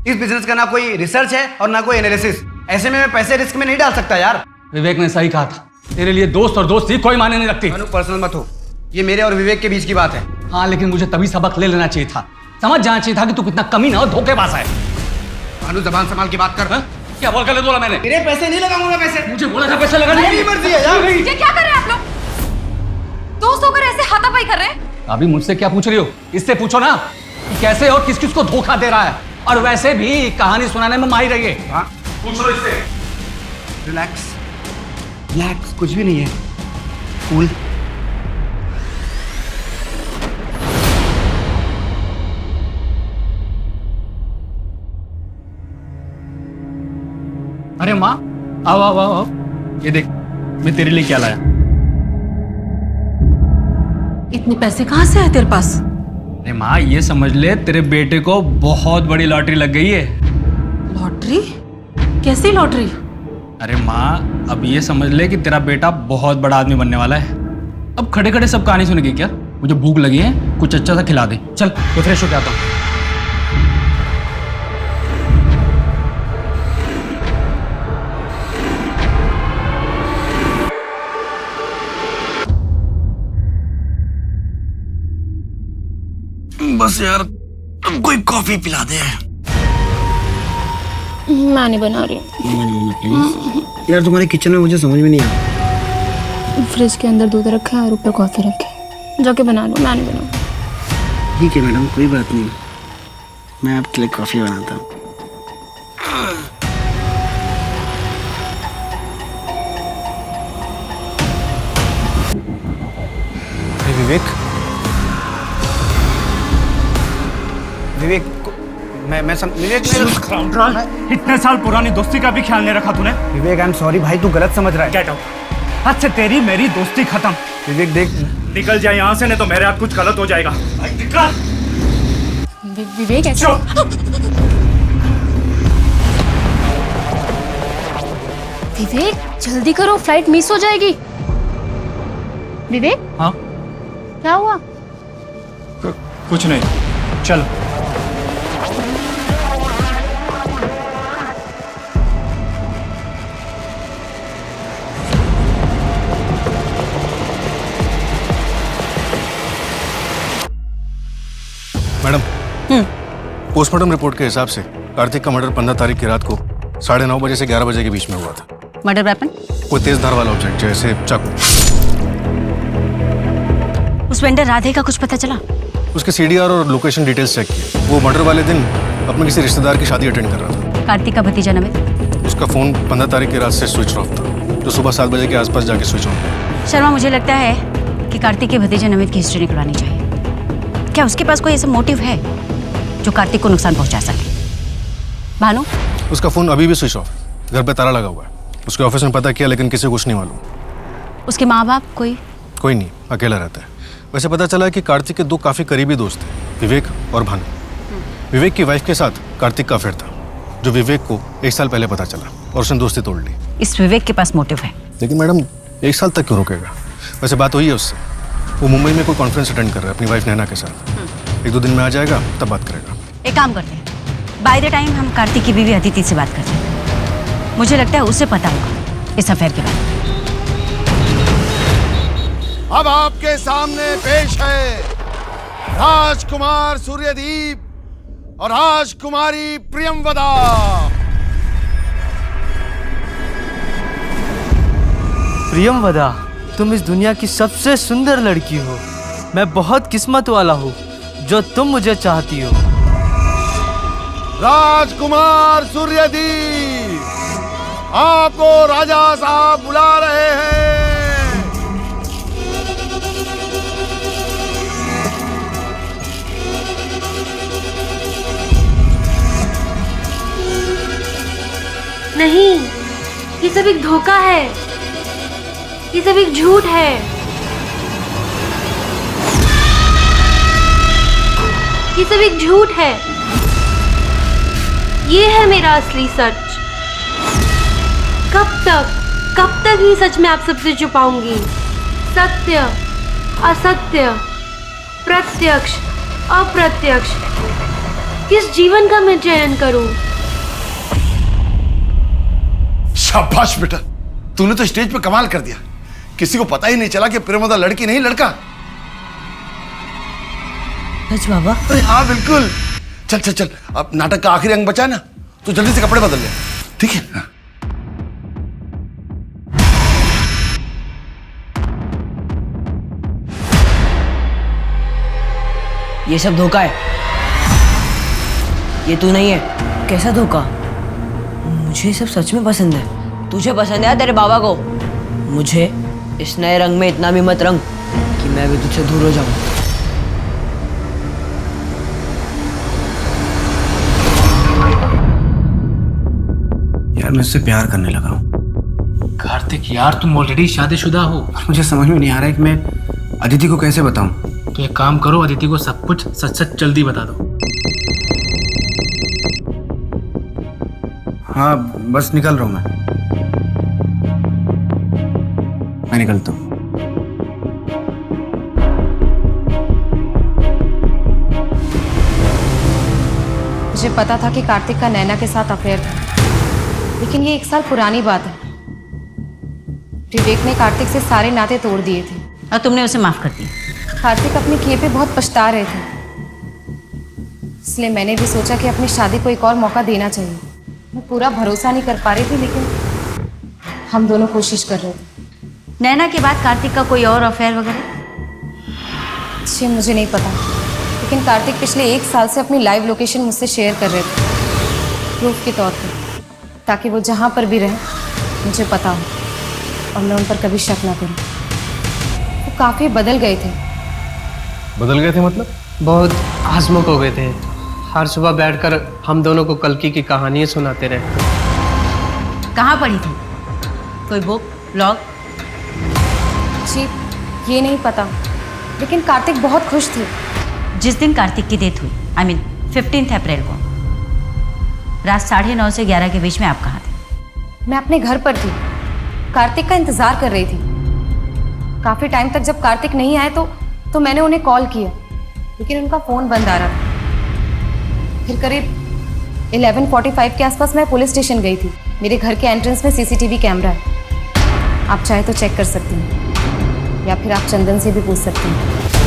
S4: इस बिजनेस का ना कोई रिसर्च है और ना कोई एनालिसिस। ऐसे में मैं पैसे रिस्क में नहीं डाल सकता यार।
S10: विवेक ने सही कहा था, तेरे लिए दोस्त और दोस्ती कोई मायने नहीं रखती।
S4: मानो पर्सनल मत हो, ये मेरे और विवेक के बीच की बात है।
S10: हाँ, लेकिन मुझे तभी सबक ले लेना चाहिए था, समझ जाना चाहिए था कि तू कितना कमीना और धोखेबाज है।
S4: मानो जबान संभाल के बात कर।
S10: क्या बोल कर बोला मैंने?
S4: तेरे पैसे नहीं लगाऊंगा पैसे।
S10: मुझे बोला था पैसे लगाने
S4: मेरी मर्जी है यार।
S8: ये क्या कर रहे हैं आप लोग? दोस्त होकर ऐसे हाथापाई कर रहे हैं?
S10: अभी मुझसे क्या पूछ रही हो? इससे पूछो ना कि कैसे और किस किस को धोखा दे रहा है। और वैसे भी कहानी सुनाने में माहिर है ये।
S4: हाँ,
S10: पूछ लो इससे।
S4: रिलैक्स रिलैक्स, कुछ भी नहीं है, कूल।
S7: अरे माँ, आओ आओ आओ आओ, ये देख मैं तेरे लिए क्या लाया।
S8: इतने पैसे कहाँ से आए तेरे पास?
S7: अरे माँ, ये समझ ले तेरे बेटे को बहुत बड़ी लॉटरी लग गई है।
S8: लॉटरी? कैसी लॉटरी?
S7: अरे माँ, अब ये समझ ले कि तेरा बेटा बहुत बड़ा आदमी बनने वाला है। अब खड़े खड़े सब कहानी सुनेगी क्या? मुझे भूख लगी है, कुछ अच्छा सा खिला दे। चल मैं फ्रेश होके आता हूँ।
S17: बस यार, अब कोई कॉफी पिला दे।
S6: मैं नहीं बना रही हूँ।
S17: यार तुम्हारे किचन में मुझे समझ में नहीं आया।
S6: फ्रिज के अंदर दूध रखा है और ऊपर कॉफी रखी है, जाके बना लो। मैं नहीं बनाऊँ।
S17: ठीक है मैडम, कोई बात नहीं, मैं आपके लिए कॉफी बनाता हूँ।
S4: विवेक, विवेक विवेक
S13: इतने साल पुरानी दोस्ती का भी ख्याल नहीं रखा तूने।
S4: विवेक, आई एम सॉरी भाई, तू गलत समझ रहा है।
S13: Get out. आज से तेरी मेरी दोस्ती खत्म।
S4: विवेक देख,
S13: निकल जाए यहाँ से, नहीं तो मेरे हाथ कुछ गलत हो जाएगा। निकल।
S6: विवेक ऐसे विवेक जल्दी करो, फ्लाइट मिस हो जाएगी। विवेक,
S7: हाँ
S6: क्या हुआ?
S13: कुछ नहीं, चल।
S15: मैडम, पोस्टमार्टम रिपोर्ट के हिसाब से कार्तिक का मर्डर 15 तारीख की रात को 9:30 बजे से 11 बजे के बीच में हुआ था।
S12: Murder weapon?
S15: कोई तेज धार वाला ऑब्जेक्ट जैसे चाकू।
S12: उस वेंडर राधे का कुछ पता चला?
S15: उसके सीडीआर और लोकेशन डिटेल्स चेक किए। वो मर्डर वाले दिन अपने किसी रिश्तेदार की शादी अटेंड कर रहा था।
S12: कार्तिक का भतीजा नमित?
S15: उसका फोन 15 तारीख की रात से स्विच ऑफ था, जो सुबह 7 बजे के आसपास जाके स्विच ऑन हुआ।
S12: शर्मा, मुझे लगता है कि कार्तिक के भतीजे नमित की हिस्ट्री निकलवानी चाहिए। क्या उसके पास कोई ऐसा मोटिव है जो कार्तिक को नुकसान पहुंचा सके? भानु?
S15: उसका फोन अभी भी स्विच ऑफ, घर पे ताला लगा हुआ है। उसके ऑफिस में पता किया लेकिन किसी को कुछ नहीं मालूम।
S12: उसके माँ बाप? कोई
S15: नहीं, अकेला रहता है। वैसे पता चला है कि कार्तिक के 2 काफी करीबी दोस्त थे, विवेक और भानु। विवेक की वाइफ के साथ कार्तिक का अफेयर था, जो विवेक को 1 साल पहले पता चला और उसने दोस्ती तोड़ ली।
S12: इस विवेक के पास मोटिव है।
S15: लेकिन मैडम, 1 साल तक क्यों रुकेगा? वैसे बात हुई है उससे, वो मुंबई में कोई कॉन्फ्रेंस अटेंड कर रहा है अपनी वाइफ नैना के साथ। 1-2 दिन में आ जाएगा, तब बात करेगा।
S12: एक काम करते हैं, बाय द टाइम हम कार्तिक की बीवी अदिति से बात करते हैं। मुझे लगता है उसे पता होगा इस अफेयर के बारे में।
S18: अब आपके सामने पेश है राजकुमार सूर्यदीप और राजकुमारी प्रियमवदा।
S3: प्रियमवदा, तुम इस दुनिया की सबसे सुंदर लड़की हो। मैं बहुत किस्मत वाला हूँ जो तुम मुझे चाहती हो।
S18: राजकुमार सूर्यदीप, आपको राजा साहब बुला रहे हैं।
S19: नहीं, ये सब एक धोखा है, ये सब एक झूठ है। ये सब एक झूठ है। ये है मेरा असली सच। कब तक ही सच मैं आप सबसे छुपाऊंगी? सत्य, असत्य, प्रत्यक्ष, अप्रत्यक्ष। किस जीवन का मैं चयन करूं?
S18: शाबाश बेटा, तूने तो स्टेज पे कमाल कर दिया। किसी को पता ही नहीं चला कि प्रेमोदा लड़की नहीं लड़का।
S12: सच बाबा?
S18: अरे हाँ बिल्कुल। चल चल चल, अब नाटक का आखिरी अंग बचा ना, तो जल्दी से कपड़े बदल ले, ठीक है? हाँ।
S12: ये सब धोखा है, ये तू नहीं है। कैसा धोखा? मुझे सब सच में पसंद है। तुझे पसंद है तेरे बाबा को? मुझे इस नए रंग में इतना भी मत रंग कि मैं भी तुझसे दूर हो जाऊं।
S4: यार मैं उससे प्यार करने लगा हूँ।
S7: कार्तिक यार, तुम ऑलरेडी शादीशुदा हो।
S4: मुझे समझ में नहीं आ रहा है कि मैं अदिति को कैसे बताऊं।
S7: तो एक काम करो, अदिति को सब कुछ सच सच जल्दी बता दो।
S4: हाँ बस निकल रहा हूँ मैं निकलता हूँ।
S5: मुझे पता था कि कार्तिक का नैना के साथ अफेयर था, लेकिन ये 1 साल पुरानी बात है। विवेक ने कार्तिक से सारे नाते तोड़ दिए थे
S12: और तुमने उसे माफ कर दिया।
S5: कार्तिक अपने किए पे बहुत पछता रहे थे, इसलिए मैंने भी सोचा कि अपनी शादी को एक और मौका देना चाहिए। मैं पूरा भरोसा नहीं कर पा रही थी, लेकिन हम दोनों कोशिश कर रहे थे।
S12: नैना के बाद कार्तिक का कोई और अफेयर वगैरह?
S5: जी मुझे नहीं पता, लेकिन कार्तिक पिछले 1 साल से अपनी लाइव लोकेशन मुझसे शेयर कर रहे थे, प्रूफ के तौर पे, ताकि वो जहाँ पर भी रहे मुझे पता हो और मैं उन पर कभी शक ना करूँ। वो काफ़ी बदल गए थे।
S3: बदल गए थे मतलब? बहुत हंसमुख हो गए थे। हर सुबह बैठकर हम दोनों को कल्कि की कहानियाँ सुनाते रहे।
S12: कहाँ पढ़ी थी? कोई बुक, ब्लॉग?
S5: जी ये नहीं पता, लेकिन कार्तिक बहुत खुश थे।
S12: जिस दिन कार्तिक की डेथ हुई, I mean 15 अप्रैल को, रात 9:30 से 11 के बीच में आप कहाँ थे?
S5: मैं अपने घर पर थी, कार्तिक का इंतज़ार कर रही थी। काफ़ी टाइम तक जब कार्तिक नहीं आए तो मैंने उन्हें कॉल किया, लेकिन उनका फ़ोन बंद आ रहा था। फिर करीब 11:45 के आसपास मैं पुलिस स्टेशन गई थी। मेरे घर के एंट्रेंस में CCTV कैमरा है, आप चाहे तो चेक कर सकती हैं, या फिर आप चंदन से भी पूछ सकती हैं।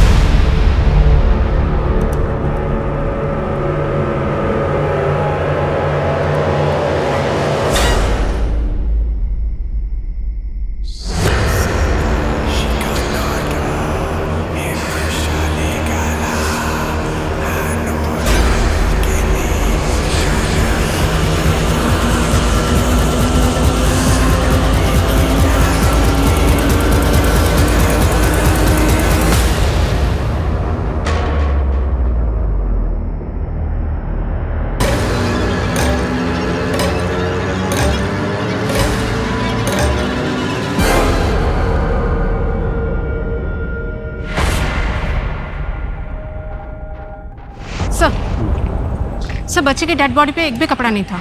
S16: सर बच्चे की डेड बॉडी पे एक भी कपड़ा नहीं था।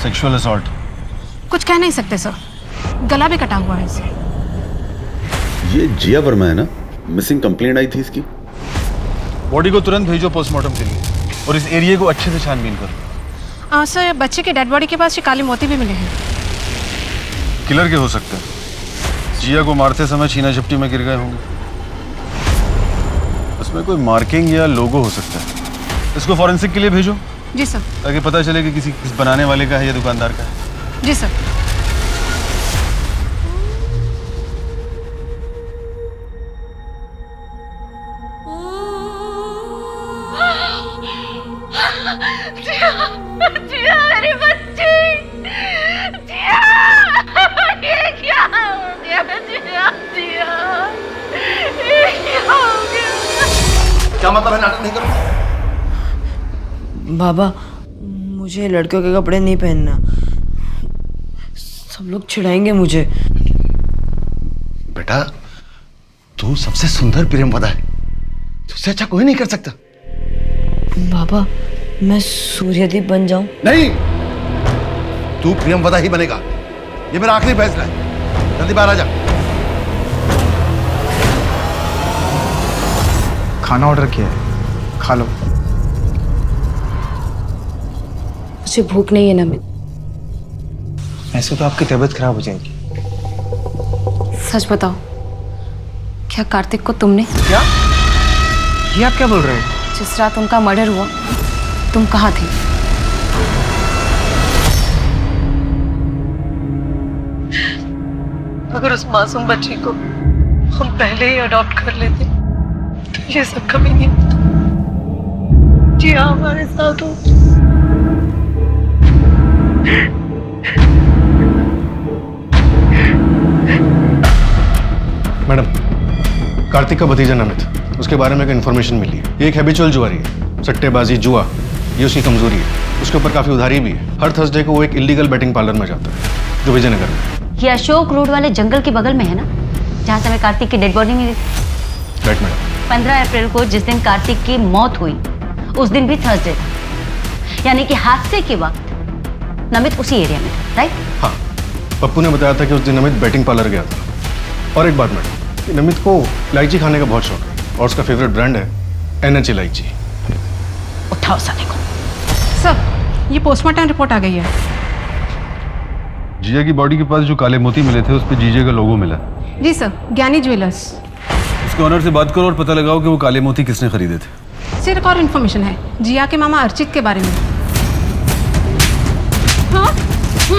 S9: Sexual assault?
S16: कुछ कह नहीं सकते सर, गला भी कटा हुआ है इसे।
S9: ये जिया वर्मा है ना? मिसिंग कंप्लेंट आई थी इसकी। बॉडी को तुरंत भेजो पोस्टमार्टम के लिए, और इस एरिया को अच्छे से छानबीन करो।
S16: सर बच्चे के डेड बॉडी के पास ये काले मोती भी मिले हैं।
S9: किलर के हो सकते हैं, जिया को मारते समय छीना झपटी में गिर गए होंगे। उसमें कोई मार्किंग या लोगो हो सकता है। इसको फॉरेंसिक के लिए भेजो।
S16: जी सर।
S9: ताकि पता चले कि किस बनाने वाले का है या दुकानदार का है।
S16: जी सर।
S19: जिया मेरी बच्ची, जिया, ये क्या हो गया जिया, जिया, ये क्या हो गया?
S18: क्या मतलब है नाटक नहीं करो?
S12: बाबा मुझे लड़कियों के कपड़े नहीं पहनना, सब लोग चिढ़ाएंगे मुझे।
S18: बेटा तू सबसे सुंदर प्रेमवदा है, तुझसे अच्छा कोई नहीं कर सकता।
S12: बाबा मैं सूर्यदीप बन जाऊं?
S18: नहीं, तू प्रेमवदा ही बनेगा, ये मेरा आखिरी फैसला है। जल्दी बाहर आ जा।
S4: खाना ऑर्डर किया है, खा लो।
S5: मुझे भूख नहीं है नमित।
S4: ऐसे तो आपकी तबीयत खराब हो जाएगी।
S5: सच बताओ, क्या कार्तिक को तुमने?
S4: क्या? ये आप क्या बोल रहे हैं?
S5: जिस रात उनका मर्डर हुआ तुम कहाँ थे?
S1: अगर उस मासूम बच्ची को हम पहले ही अडॉप्ट कर लेते तो ये सब कभी नहीं होता। जी हाँ, हमारे साथ हो।
S15: मैडम, कार्तिक का भतीजा नमित, उसके बारे में एक इन्फॉर्मेशन मिली है। ये एक हैबिचुअल जुआरी है, सट्टेबाजी, जुआ, ये उसकी कमजोरी है। उसके ऊपर काफी उधारी भी है। हर थर्सडे को वो एक इलीगल बेटिंग पार्लर में जाता है जो विजयनगर में।
S5: ये अशोक रोड वाले जंगल के बगल में है ना, जहाँ से हमें कार्तिक की डेड बॉडी मिली थी?
S15: Right madam.
S5: 15 अप्रैल को जिस दिन कार्तिक की मौत हुई उस दिन भी थर्सडे था, यानी कि हादसे के वक्त नमित उसी एरिया में था, राइट?
S15: हाँ, पप्पू ने बताया था कि उस दिन नमित बैटिंग पार्लर गया था। और एक बात मैडम, कि नमित को इलायची खाने का बहुत शौक है और उसका फेवरेट ब्रांड है NH इलायची।
S5: उठाओ साले को।
S16: सर, ये पोस्टमार्टम रिपोर्ट आ गई है।
S9: जिया की बॉडी के पास जो काले मोती मिले थे उस पर जीजे का लोगो मिला।
S16: जी सर, ज्ञानी ज्वेलर्स।
S9: उसके ऑनर से बात करो और पता लगाओ कि वो काले मोती किसने खरीदे थे।
S16: सिर्फ एक और इन्फॉर्मेशन है जिया के मामा अर्चित के बारे में। हाँ?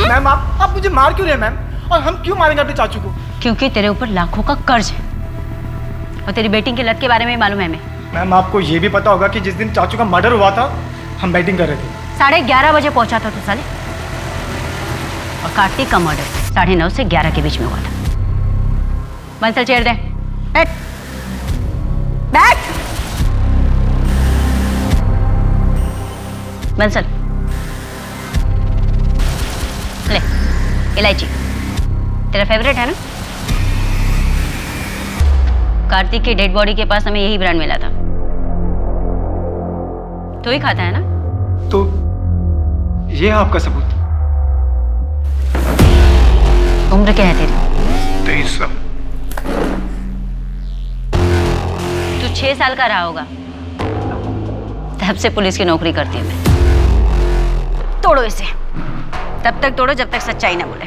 S2: मैम आप मुझे मार क्यों रहे हैं मैम? और हम क्यों मारेंगे अपने चाचू को?
S5: क्योंकि तेरे ऊपर लाखों का कर्ज है और तेरी बेटिंग की लत के बारे में मालूम है हमें।
S2: मैम आपको ये भी पता होगा कि जिस दिन चाचू का मर्डर हुआ था हम बैटिंग कर रहे थे।
S5: 11:30 बजे पहुंचा था तू साले, और कार्तिक का मर्डर 9:30 से 11 के बीच में हुआ था। बंसल चेयर दे, बैठ बैठ। बंसल ले इलायची, तेरा फेवरेट है ना? कार्तिक की डेड बॉडी के पास हमें यही ब्रांड मिला था। तो ही खाता है ना?
S2: तो ये है आपका सबूत?
S5: उम्र क्या है तेरी?
S2: 23 साल।
S5: तू 6 साल का रहा होगा तब से पुलिस की नौकरी करती हूँ मैं। तोड़ो इसे, तब तक तोड़ो जब तक सच्चाई ना बोले।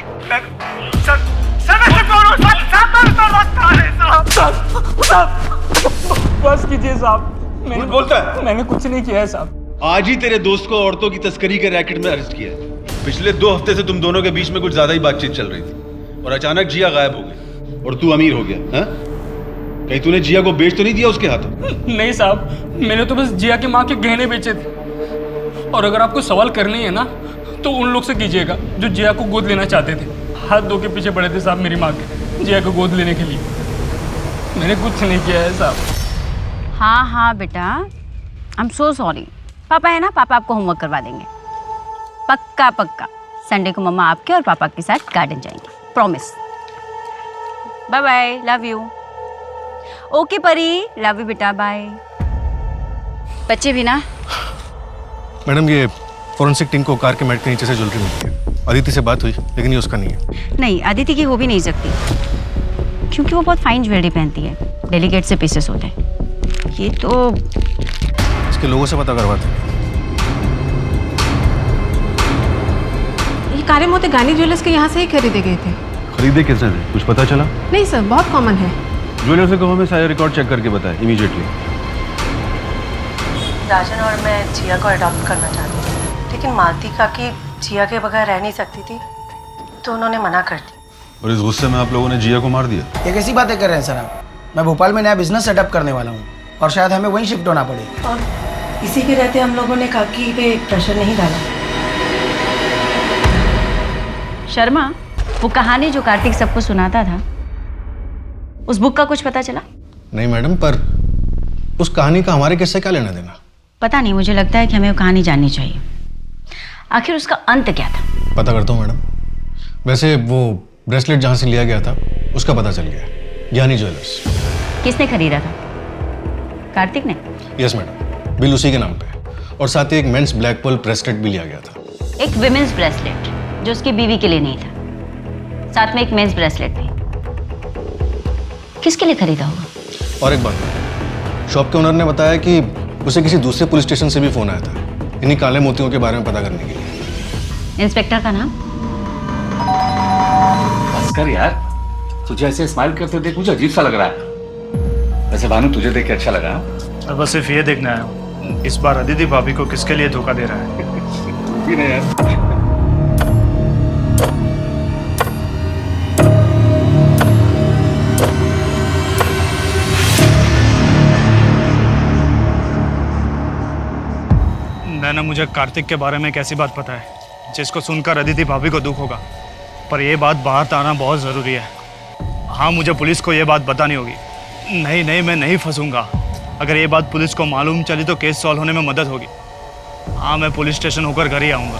S22: बस कीजिए साहब, मैंने
S9: बोलता है
S22: मैंने कुछ नहीं किया है साहब।
S9: आज ही तेरे दोस्त को औरतों की तस्करी के रैकेट में अरेस्ट किया है। पिछले 2 हफ्ते से तुम दोनों के बीच में कुछ ज्यादा ही बातचीत चल रही थी और अचानक जिया गायब हो गई और तू अमीर हो गया। हाँ? कहीं तूने जिया को बेच तो नहीं दिया उसके हाथों?
S22: नहीं साहब, मैंने तो बस जिया की माँ के गहने बेचे थे। और अगर आपको सवाल करनी है ना तो उन लोग से कीजिएगा जो जिया को गोद लेना चाहते थे। हाथ धो के पीछे पड़े थे साहब मेरी माँ के, जिया को गोद लेने के लिए। मैंने कुछ नहीं किया है साहब।
S5: हाँ बेटा, आई एम सो सॉरी। पापा है ना, पापा आपको होमवर्क करवा देंगे। पक्का संडे को मम्मा आपके और पापा के साथ गार्डन जाएंगे, promise. Bye bye, love you. Okay Pari, love you बेटा, बाय। बच्चे भी ना।
S15: मैडम, ये फॉरेंसिक टीम को कार के मैट के नीचे से ज्वेलरी मिली है। अदिति से बात हुई लेकिन ये उसका नहीं है।
S5: नहीं, अदिति की हो भी नहीं सकती क्योंकि वो बहुत फाइन ज्वेलरी पहनती है, डेलीकेट से पीसेस होते हैं। ये तो
S15: इसके लोगों से पता करवाते हैं।
S16: ये काले मोती गानी ज्वेलर्स के यहाँ से ही खरीदे गए थे।
S9: खरीदे किसने थे? कुछ पता चला?
S16: नहीं सर, बहुत कॉमन है।
S9: ज्वेलर से कहो हमें सारे रिकॉर्ड चेक करके बताए इमीडिएटली।
S1: राजन और मैं जिया को अडॉप्ट करना चाहती थी, लेकिन मालती काकी जिया के बगैर रह नहीं सकती थी तो उन्होंने मना कर दी।
S9: और इस गुस्से में आप लोगों ने जिया को मार दिया?
S4: ये कैसी बातें कर रहे हैं सर आप? मैं भोपाल में नया बिजनेस सेटअप करने वाला हूँ और शायद हमें वहीं शिफ्ट होना पड़े।
S1: और इसी के रहते हम लोगों ने काकी पे प्रेशर नहीं डाला।
S5: शर्मा, वो कहानी जो कार्तिक सबको सुनाता था, उस बुक का कुछ पता चला?
S15: नहीं मैडम, पर उस कहानी का हमारे किससे क्या लेना देना?
S5: पता नहीं, मुझे लगता है कि हमें वो कहानी जाननी चाहिए। आखिर उसका अंत क्या था?
S15: पता करता हूँ मैडम। वैसे वो ब्रेसलेट जहाँ से लिया गया था उसका पता चल गया, ज्ञानी ज्वेलर्स।
S5: किसने खरीदा था? कार्तिक ने?
S15: यस मैडम, बिल उसी के नाम पे और साथ ही एक मेंस ब्लैक पर्ल ब्रेसलेट भी लिया गया था।
S5: एक विमेंस ब्रेसलेट जो उसकी बीवी के लिए नहीं था, साथ में एक मेंस ब्रेसलेट भी। किसके लिए खरीदा होगा?
S15: और एक बात, शॉप के ओनर ने बताया कि उसे किसी दूसरे पुलिस स्टेशन से भी फोन आया था इन्हीं काले मोतियों के बारे में पता करने के लिए।
S12: इंस्पेक्टर का नाम?
S11: बस कर यार, तुझे ऐसे स्माइल करते हुए देख मुझे अजीब सा लग रहा है। वैसे भानु तुझे देख के अच्छा लगा।
S2: और बस सिर्फ ये देखना है इस बार अदिति भाभी को किसके लिए धोखा दे रहा है।
S11: तू भी नहीं यार।
S2: नैना, मुझे कार्तिक के बारे में एक ऐसी बात पता है जिसको सुनकर अदिति भाभी को दुख होगा, पर यह बात बाहर आना बहुत ज़रूरी है। हाँ, मुझे पुलिस को यह बात बतानी होगी। नहीं, मैं नहीं फंसूंगा। अगर ये बात पुलिस को मालूम चली तो केस सॉल्व होने में मदद होगी। हाँ, मैं पुलिस स्टेशन होकर घर ही आऊँगा।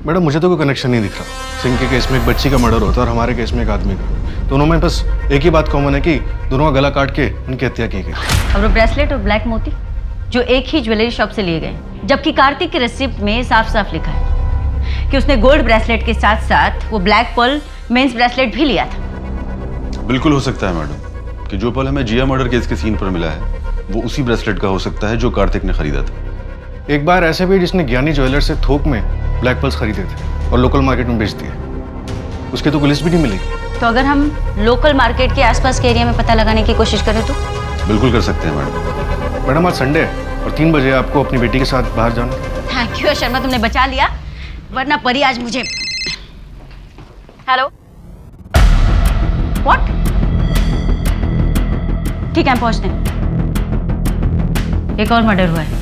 S15: मैडम, मुझे तो कोई कनेक्शन नहीं दिख रहा। सिंह के केस में एक बच्ची का मर्डर होता है और हमारे केस में एक आदमी का। दोनों में बस एक ही बात कॉमन है कि दोनों का गला काट के उनकी हत्या की गई।
S12: और वो ब्रेसलेट और ब्लैक मोती जो एक ही ज्वेलरी शॉप से लिए गए, जबकि कार्तिक की रिसिप्ट में साफ साफ लिखा है कि उसने गोल्ड ब्रेसलेट के साथ साथ वो ब्लैक पर्ल मेंस ब्रेसलेट भी लिया था।
S9: बिल्कुल हो सकता है मैडम कि जो पल हमें जिया मर्डर केस के सीन पर मिला है वो उसी ब्रेसलेट का हो सकता है जो कार्तिक ने खरीदा था।
S15: एक बार ऐसे भी जिसने ज्ञानी ज्वेलर से थोक में ब्लैक पर्ल्स खरीदे थे और लोकल मार्केट में बेच दिए, उसकी तो पुलिस भी नहीं मिलेगी।
S12: तो अगर हम लोकल मार्केट के आसपास के एरिया में पता लगाने की कोशिश करें तो?
S9: बिल्कुल कर सकते हैं मैडम।
S15: मैडम, आज संडे है और 3 बजे आपको अपनी बेटी के साथ बाहर जाना।
S12: थैंक यू शर्मा, तुमने बचा लिया, वरना परी आज मुझे। Hello, what? ठीक है, हम पहुंचते हैं। एक और मर्डर हुआ है।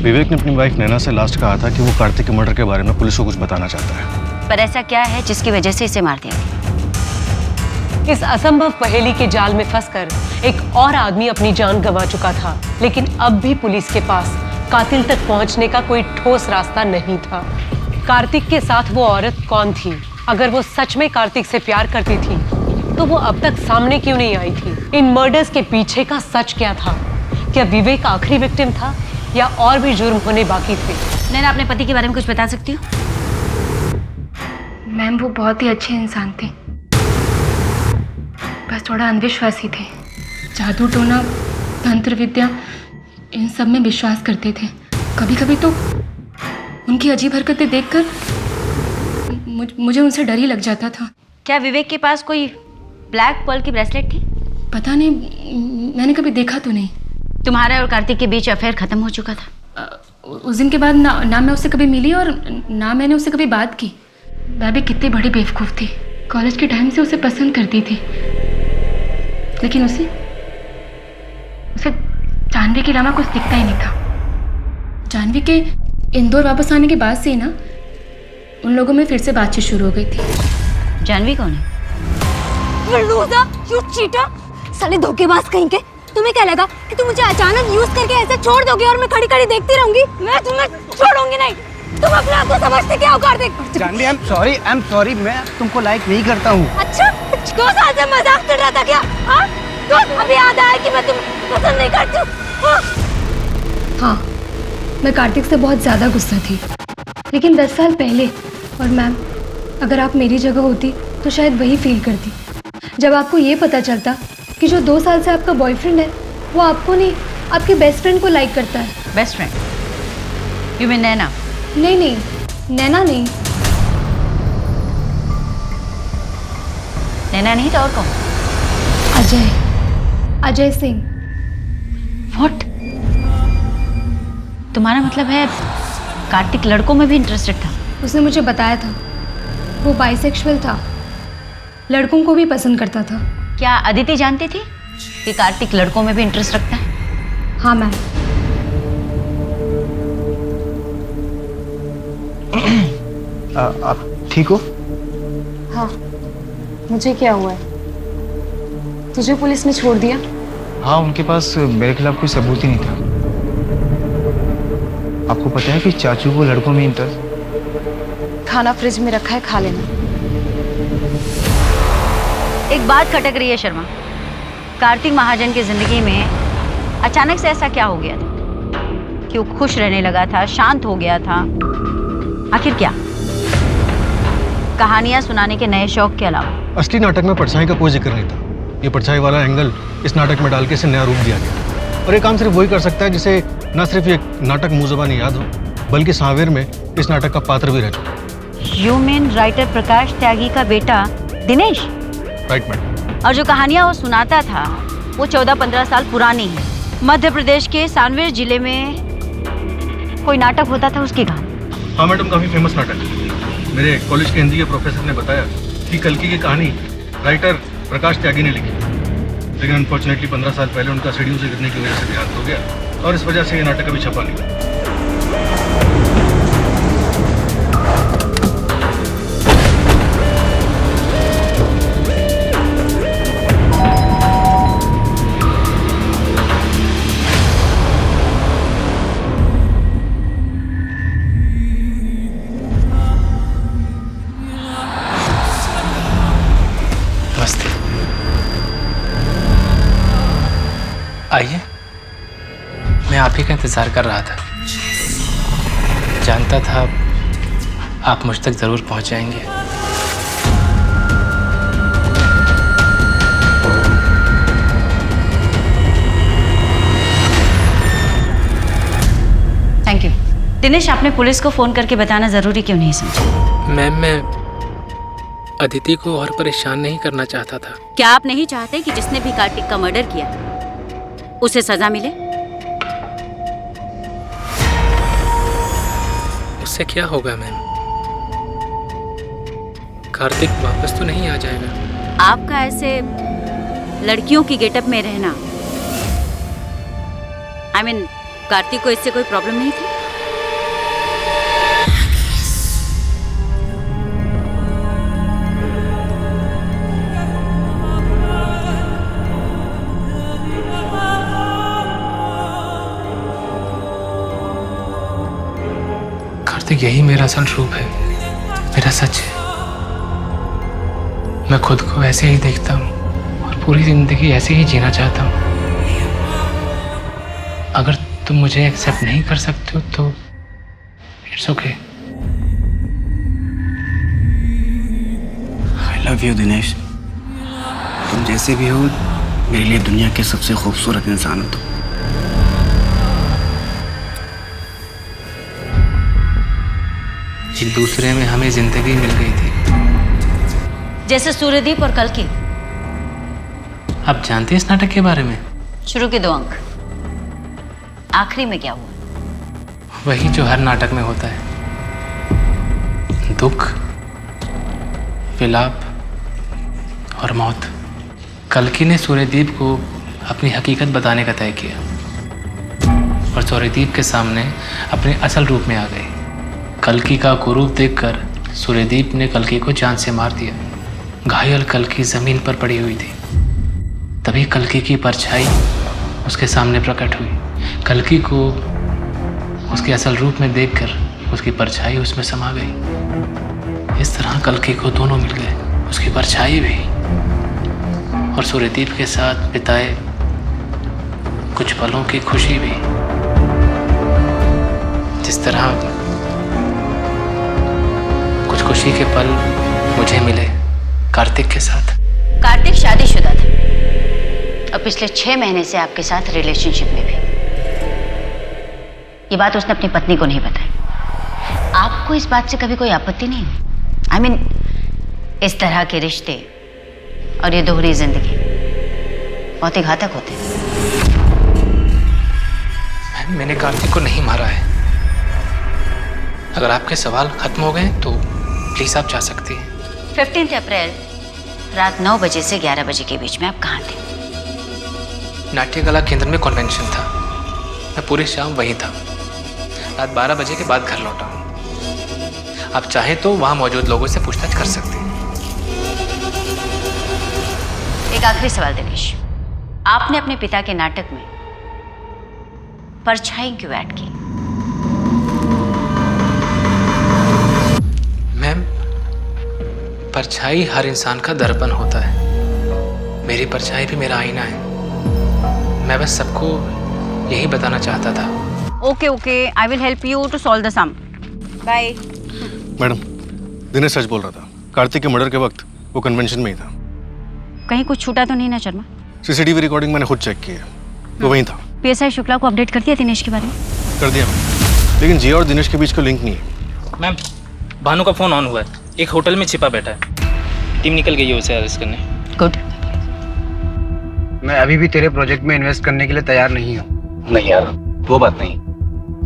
S15: विवेक ने अपनी वाइफ नैना से लास्ट कहा था कि वो कार्तिक के मर्डर के बारे में पुलिस को कुछ बताना चाहता है।
S12: पर ऐसा क्या है जिसकी वजह से इसे मार दिया गया?
S1: इस असंभव पहेली के जाल में फंसकर एक और आदमी अपनी जान गंवा चुका था, लेकिन अब भी पुलिस के पास कातिल तक पहुंचने का कोई ठोस रास्ता नहीं था। कार्तिक के साथ वो औरत कौन थी? अगर वो सच में कार्तिक से प्यार करती थी तो वो अब तक सामने क्यों नहीं आई थी? इन मर्डर्स के पीछे का सच क्या था? क्या विवेक आखिरी विक्टिम था या और भी जुर्म होने बाकी थे?
S12: नैना, अपने पति के बारे में कुछ बता सकती हो?
S6: मैम, वो बहुत ही अच्छे इंसान थे, बस थोड़ा अंधविश्वासी थे। जादू टोना, तंत्र विद्या, इन सब में विश्वास करते थे। कभी कभी तो उनकी अजीब हरकतें देखकर मुझे उनसे डर ही लग जाता था।
S12: क्या विवेक के पास कोई ब्लैक पर्ल की ब्रेसलेट थी?
S6: पता नहीं, मैंने कभी देखा तो नहीं।
S12: तुम्हारा और कार्तिक के बीच अफेयर खत्म हो चुका था?
S6: उस दिन के बाद ना मैं उससे कभी मिली और ना मैंने उससे कभी बात की। मैं भी कितनी बड़ी बेवकूफ़ थी। कॉलेज के टाइम से उसे पसंद करती थी, लेकिन उसे जानवी के अलावा कुछ दिखता ही नहीं था। जानवी के इंदौर वापस आने के बाद से ना उन लोगों में फिर से बातचीत शुरू हो गई थी।
S12: जानवी कौन है?
S20: यू चीटर, साले धोखेबाज कहीं के। तुम्हें क्या लगा कि तुम मुझे अचानक यूज करके ऐसे छोड़ दोगे और मैं खड़ी खड़ी देखती रहूंगी? मैं तुम्हें छोड़ूंगी नहीं। तुम अपने आप को समझते क्या हो Kartik?
S4: Jahnavi, I am sorry, मैं तुमको लाइक नहीं करता हूँ।
S20: अच्छा, 2 साल से मजाक कर रहा था क्या? हाँ, तो अभी याद आया कि मैं तुम्हें पसंद नहीं करती हूँ।
S6: हाँ, मैं कार्तिक से बहुत ज़्यादा गुस्सा थी, लेकिन 10 साल पहले। और मैम, अगर आप मेरी जगह होती तो शायद वही फील करती। जब आपको ये पता चलता कि जो 2 साल से आपका बॉयफ्रेंड है वो आपको नहीं, आपके बेस्ट फ्रेंड को लाइक करता है।
S12: Best friend? यू मीन नैना?
S6: नहीं, नैना नहीं।
S12: नैना नहीं तो और कौन?
S6: अजय सिंह।
S12: व्हाट? तुम्हारा मतलब है कार्तिक लड़कों में भी इंटरेस्टेड था?
S6: उसने मुझे बताया था वो बाइसेक्सुअल था, लड़कों को भी पसंद करता था।
S12: क्या अदिति जानती थी कि कार्तिक लड़कों में भी इंटरेस्ट रखता है?
S6: हाँ मैम।
S4: आप ठीक हो?
S6: हाँ, मुझे क्या हुआ है? तुझे पुलिस ने छोड़ दिया?
S10: हाँ, उनके पास मेरे खिलाफ कोई सबूत ही नहीं था। आपको पता है कि चाचू को लड़कों में इंटरेस्ट।
S6: खाना फ्रिज में रखा है, खा लेना।
S12: एक बात खटक रही है शर्मा। कार्तिक महाजन की जिंदगी में
S14: अचानक से ऐसा क्या हो गया था? क्यों खुश रहने लगा था, शांत हो गया था? आखिर क्या? कहानियां सुनाने के नए शौक के अलावा
S15: असली नाटक में परछाई का कोई जिक्र नहीं था। ये परछाई वाला एंगल इस नाटक में डाल के इसे नया रूप दिया गया। और ये काम सिर्फ वही कर सकता है जिसे न सिर्फ ये नाटक मुँह ज़बानी याद हो, बल्कि सावेर में इस नाटक का पात्र भी रह चुका।
S14: यू मीन राइटर प्रकाश त्यागी का बेटा दिनेश?
S15: Right madam.
S14: और जो कहानियां वो सुनाता था वो 14-15 साल पुरानी है। मध्य प्रदेश के सांवेर जिले में कोई नाटक होता था, उसकी कहानी।
S15: हाँ मैडम, काफ़ी फेमस नाटक है। मेरे कॉलेज के हिंदी के प्रोफेसर ने बताया कि कल्कि की कहानी राइटर प्रकाश त्यागी ने लिखी, लेकिन अनफॉर्चुनेटली 15 साल पहले उनका सीढ़ियों से गिरने की वजह से देहांत हो गया और इस वजह से ये नाटक अभी छपा नहीं।
S7: आइए, मैं आप ही का इंतज़ार कर रहा था। जानता था आप मुझ तक ज़रूर पहुंच जाएंगे।
S14: Thank you. दिनेश, आपने पुलिस को फ़ोन करके बताना ज़रूरी क्यों नहीं समझा?
S7: मैम, मैं अदिति को और परेशान नहीं करना चाहता था।
S14: क्या आप नहीं चाहते कि जिसने भी कार्तिक का मर्डर किया उसे सजा मिले?
S7: उससे क्या होगा मैम? कार्तिक वापस तो नहीं आ जाएगा।
S14: आपका ऐसे लड़कियों की गेटअप में रहना, I mean, कार्तिक को इससे कोई प्रॉब्लम नहीं थी?
S7: यही मेरा असल रूप है, मेरा सच है। मैं खुद को ऐसे ही देखता हूँ और पूरी जिंदगी ऐसे ही जीना चाहता हूँ। अगर तुम मुझे एक्सेप्ट नहीं कर सकते हो तो it's okay.
S17: I love you Dinesh. तुम जैसे भी हो मेरे लिए दुनिया के सबसे खूबसूरत इंसान हो तुम।
S7: एक दूसरे में हमें जिंदगी मिल गई थी,
S14: जैसे सूर्यदीप और कल्कि।
S7: आप जानते हैं इस नाटक के बारे में?
S14: शुरू के 2 अंक, आखिरी में क्या हुआ?
S7: वही जो हर नाटक में होता है, दुख, विलाप और मौत। कल्कि ने सूर्यदीप को अपनी हकीकत बताने का तय किया और सूर्यदीप के सामने अपने असल रूप में आ गई। कल्कि का कुरूप देखकर सूर्यदीप ने कल्कि को जान से मार दिया। घायल कल्कि जमीन पर पड़ी हुई थी। तभी कल्कि की परछाई उसके सामने प्रकट हुई। कल्कि को उसके असल रूप में देखकर उसकी परछाई उसमें समा गई। इस तरह कल्कि को दोनों मिल गए, उसकी परछाई भी और सूर्यदीप के साथ बिताए कुछ पलों की खुशी भी। जिस तरह कुछ खुशी के पल मुझे मिले कार्तिक के साथ।
S14: कार्तिक शादीशुदा था और पिछले 6 महीने से आपके साथ रिलेशनशिप में भी। ये बात उसने अपनी पत्नी को नहीं बताई। आपको इस बात से कभी कोई आपत्ति नहीं? I mean, इस तरह के रिश्ते और ये दोहरी जिंदगी बहुत ही घातक होते हैं।
S7: मैंने कार्तिक को नहीं मारा है। अगर आपके सवाल खत्म हो गए तो प्लीज आप जा सकती हैं।
S14: 15 अप्रैल रात 9 बजे से 11 बजे के बीच में आप कहाँ थे?
S7: नाट्य कला केंद्र में कन्वेंशन था। मैं पूरी शाम वहीं था। रात 12 बजे के बाद घर लौटा हूँ। आप चाहें तो वहाँ मौजूद लोगों से पूछताछ कर सकते हैं।
S14: एक आखिरी सवाल दिनेश, आपने अपने पिता के नाटक में परछाई क्यों ऐड की?
S7: मैम, परछाई हर इंसान का दर्पण होता है। मेरी परछाई भी मेरा आईना है। मैं बस सबको यही बताना चाहता था।
S14: Okay okay, I will help you to solve the sum. Bye.
S15: Madam, Dinesh सच बोल रहा था। कार्तिक के मर्डर के वक्त वो कन्वेंशन में ही था।
S14: कहीं कुछ छूटा तो नहीं ना शर्मा?
S15: सीसीटीवी रिकॉर्डिंग मैंने खुद चेक की है, वो वहीं था।
S14: पीएसआई शुक्ला को अपडेट कर दिया दिनेश के बारे में?
S15: कर दिया मैंने, लेकिन जिया और दिनेश के बीच का लिंक नहीं है।
S7: मैम, भानु का फोन ऑन हुआ है, एक होटल में छिपा बैठा है। टीम निकल गई है उसे अरेस्ट करने।
S14: गुड।
S17: मैं अभी भी तेरे प्रोजेक्ट में इन्वेस्ट करने के लिए तैयार नहीं हूँ।
S11: नहीं यार, वो बात नहीं।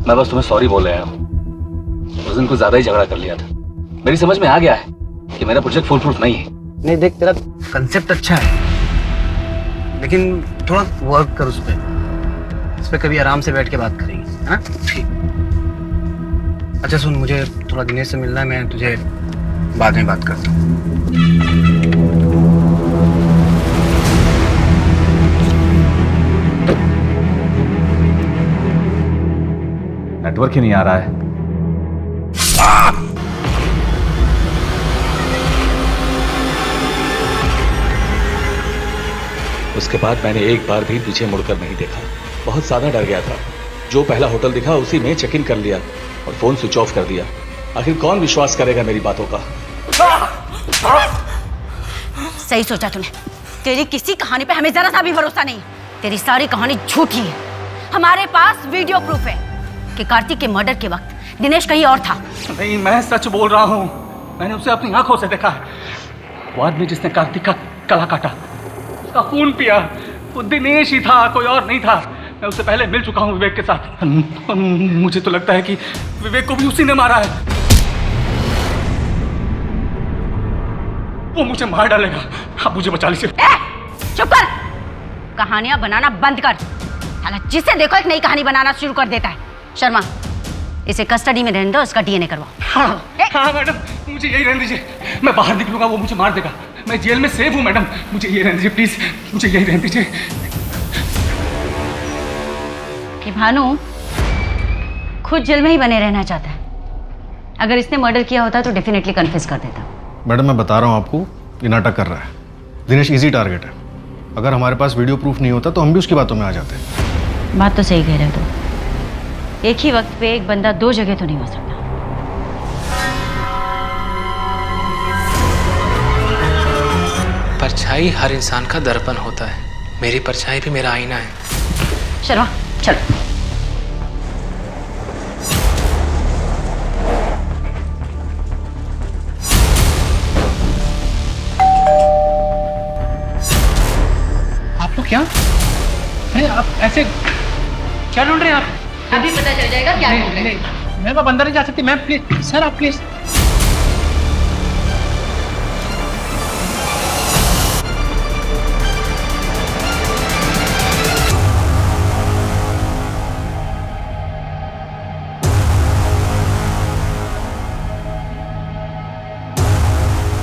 S11: मैं बस तुम्हें सॉरी बोल रहा हूँ। उस दिन कुछ ज्यादा ही झगड़ा कर लिया था। मेरी समझ में आ गया है कि मेरा प्रोजेक्ट फुल प्रूफ नहीं है।
S17: नहीं देख, तेरा कंसेप्ट अच्छा है, लेकिन थोड़ा वर्क कर उस पर कभी आराम से बैठ के बात करेंगे, है ना? ठीक। अच्छा सुन, मुझे थोड़ा दिनेश से मिलना है, मैं तुझे बाद में बात करता हूँ।
S11: नेटवर्क ही नहीं आ रहा है। उसके बाद मैंने एक बार भी पीछे मुड़कर नहीं देखा। बहुत ज्यादा डर गया था। जो पहला होटल दिखा उसी में चेक इन कर लिया और फोन स्विच ऑफ कर दिया। आखिर कौन विश्वास करेगा मेरी बातों का?
S14: सही सोचा तूने। तेरी किसी कहानी पे हमें जरा सा भी भरोसा नहीं। तेरी सारी कहानी झूठी है। हमारे पास वीडियो प्रूफ है कि कार्तिक के मर्डर के वक्त दिनेश कहीं और था।
S22: नहीं, मैं सच बोल रहा हूँ। मैंने उसे अपनी आंखों से देखा है। वो आदमी जिसने कार्तिक का गला काटा, उसका खून पिया, वो दिनेश ही था, कोई और नहीं था। मैं उससे पहले मिल चुका हूँ विवेक के साथ। मुझे तो लगता है कि विवेक को भी उसी ने मारा है। वो मुझे मार डालेगा। आप मुझे बचा लीजिए।
S14: चुप कर। कहानियां बनाना बंद कर। साला जिसे देखो एक नई कहानी बनाना शुरू कर देता है। शर्मा, इसे कस्टडी में रहने दो, इसका डीएनए करवाओ।
S22: हाँ मैडम, मुझे यही रहने दीजिए। मैं बाहर निकलूंगा वो मुझे मार देगा। मैं जेल में सेफ हूँ मैडम, मुझे यही रहने दीजिए प्लीज। मुझे यही रहने दीजिए।
S14: कि भानु खुद जेल में ही बने रहना चाहता है। अगर इसने मर्डर किया होता तो डेफिनेटली कन्फेस कर देता।
S15: मैडम, मैं बता रहा हूँ आपको, ये नाटक कर रहा है। दिनेश इजी टारगेट है। अगर हमारे पास वीडियो प्रूफ नहीं होता तो हम भी उसकी बातों में आ जाते।
S14: बात तो सही कह रहे हो तुम। एक ही वक्त पे एक बंदा दो जगह तो नहीं हो सकता।
S7: परछाई हर इंसान का दर्पण होता है। मेरी परछाई भी मेरा आईना है।
S14: शर्मा, चलो।
S22: आप लोग क्या? अरे आप ऐसे क्या ढूंढ रहे हैं आप?
S14: अभी पता चल जाएगा क्या ढूंढ रहे हैं।
S22: मैम आप अंदर नहीं जा सकती। मैम प्लीज, सर आप प्लीज।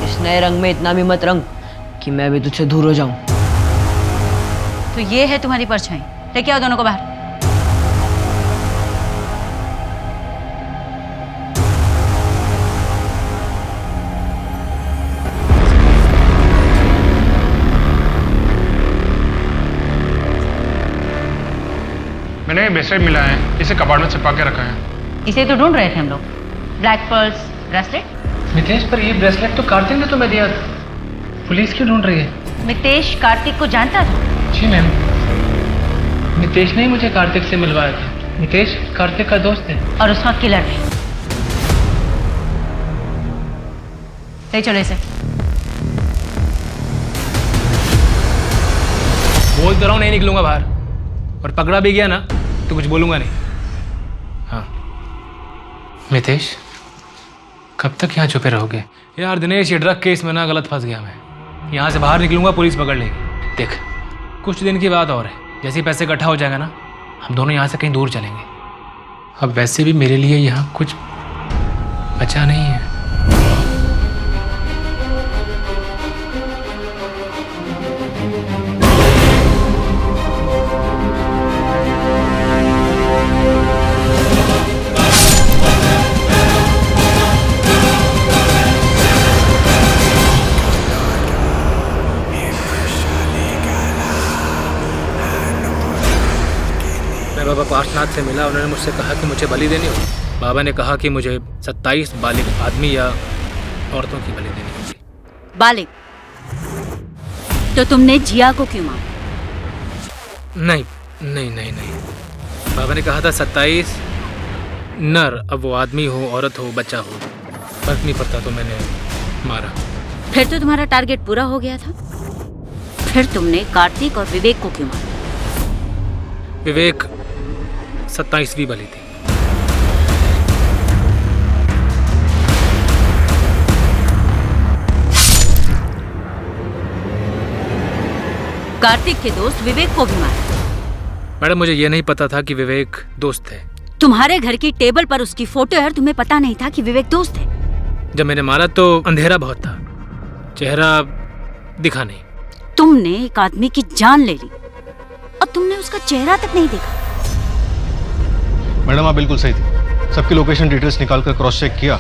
S8: इस नए रंग में इतना भी मत रंग कि मैं भी तुझसे दूर हो जाऊं।
S14: तो ये है तुम्हारी परछाई। लेके आओ दोनों को बाहर।
S15: मैंने ब्रेसलेट मिला है, इसे कबाड़ में छिपा के रखा है।
S14: इसे तो ढूंढ रहे थे हम लोग। Black pearls bracelet.
S22: मितेश, पर ये ब्रेसलेट तो कार्तिक ने तुम्हें दिया था। पुलिस क्यों ढूंढ रही है?
S14: मितेश कार्तिक को जानता था?
S22: जी मैम, मितेश ने ही मुझे कार्तिक से मिलवाया था। मितेश कार्तिक का दोस्त है
S14: और उसका किलर भी। ले चलो इसे।
S7: बोल तो रहा हूँ नहीं निकलूंगा बाहर, और पकड़ा भी गया ना तो कुछ बोलूंगा नहीं। हाँ मितेश, कब तक यहाँ छुपे रहोगे? यार दिनेश, ये ड्रग केस में ना गलत फंस गया मैं। यहाँ से बाहर निकलूंगा पुलिस पकड़ लेगी। देख, कुछ दिन की बात और है। जैसे ही पैसे इकट्ठा हो जाएगा ना, हम दोनों यहाँ से कहीं दूर चलेंगे। अब वैसे भी मेरे लिए यहाँ कुछ बचा नहीं है। पार्शनाथ से मिला, उन्होंने मुझसे कहा कि मुझे बलि देनी होगी। बाबा ने कहा कि मुझे 27 बालिग आदमी या औरतों की बलि देनी होगी।
S14: बालिग? तो तुमने जिया को क्यों मारा?
S7: नहीं नहीं नहीं नहीं, बाबा ने कहा था 27 नर, अब वो आदमी हो, औरत हो, बच्चा हो, फर्क नहीं पड़ता, तो मैंने मारा।
S14: फिर तो तुम्हारा टारगेट पूरा हो गया था। फिर तुमने कार्तिक और विवेक को क्यों मारा?
S7: विवेक 27वीं बलि थी।
S14: कार्तिक के दोस्त विवेक को भी मारा?
S7: मैडम, मुझे ये नहीं पता था कि विवेक दोस्त है।
S14: तुम्हारे घर की टेबल पर उसकी फोटो है और तुम्हें पता नहीं था कि विवेक दोस्त है?
S7: जब मैंने मारा तो अंधेरा बहुत था, चेहरा दिखा नहीं।
S14: तुमने एक आदमी की जान ले ली और तुमने उसका चेहरा तक नहीं देखा।
S15: मैडम, आप बिल्कुल सही थी। सबकी लोकेशन डिटेल्स निकालकर क्रॉस चेक किया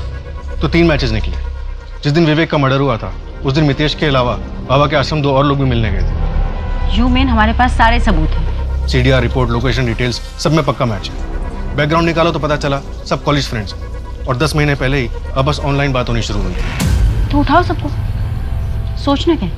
S15: तो 3 मैचेस निकले। जिस दिन विवेक का मर्डर हुआ था उस दिन मितेश के अलावा बाबा के आश्रम 2 और लोग भी मिलने गए थे।
S14: यू मीन हमारे पास सारे सबूत हैं?
S15: CDR रिपोर्ट, लोकेशन डिटेल्स, सब में पक्का मैच है। बैकग्राउंड निकालो तो पता चला सब कॉलेज फ्रेंड्स हैं और 10 महीने पहले ही अब बस ऑनलाइन बात होनी शुरू हुई।
S14: तो उठाओ सबको, सोचना क्या?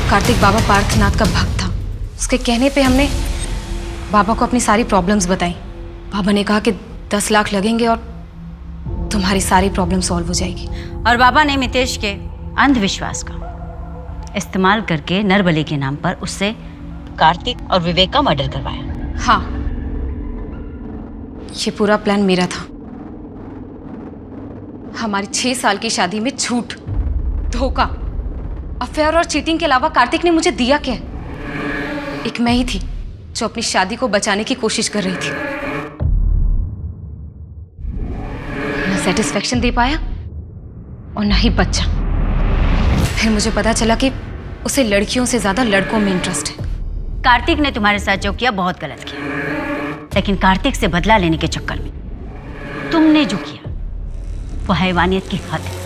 S6: कार्तिक बाबा पार्थनाथ का भक्त था। उसके कहने पे हमने बाबा को अपनी सारी प्रॉब्लम्स बताई। बाबा ने कहा कि 10 लाख लगेंगे और तुम्हारी सारी प्रॉब्लम सॉल्व हो जाएगी।
S14: और बाबा ने मितेश के अंधविश्वास का इस्तेमाल करके नरबली के नाम पर उससे कार्तिक और विवेक का मर्डर करवाया।
S6: हाँ, ये पूरा प्लान मेरा था। हमारी 6 साल की शादी में झूठ, धोखा, अफेयर और चीटिंग के अलावा कार्तिक ने मुझे दिया क्या? एक मैं ही थी जो अपनी शादी को बचाने की कोशिश कर रही थी। न सेटिस्फेक्शन दे पाया और न ही बच्चा। फिर मुझे पता चला कि उसे लड़कियों से ज्यादा लड़कों में इंटरेस्ट है।
S14: कार्तिक ने तुम्हारे साथ जो किया बहुत गलत किया, लेकिन कार्तिक से बदला लेने के चक्कर में तुमने जो किया वो हैवानियत की हद है।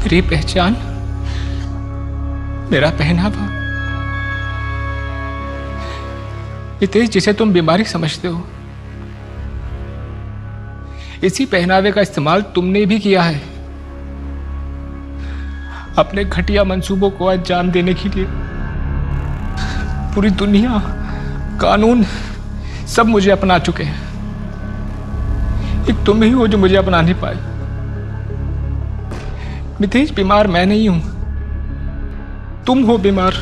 S7: मेरी पहचान, मेरा पहनावा, मितेश जिसे तुम बीमारी समझते हो, इसी पहनावे का इस्तेमाल तुमने भी किया है अपने घटिया मंसूबों को अंजाम देने के लिए। पूरी दुनिया, कानून सब मुझे अपना चुके हैं, एक तुम ही हो जो मुझे अपना नहीं पाए। मितेश, बीमार मैं नहीं हूं, तुम हो बीमार।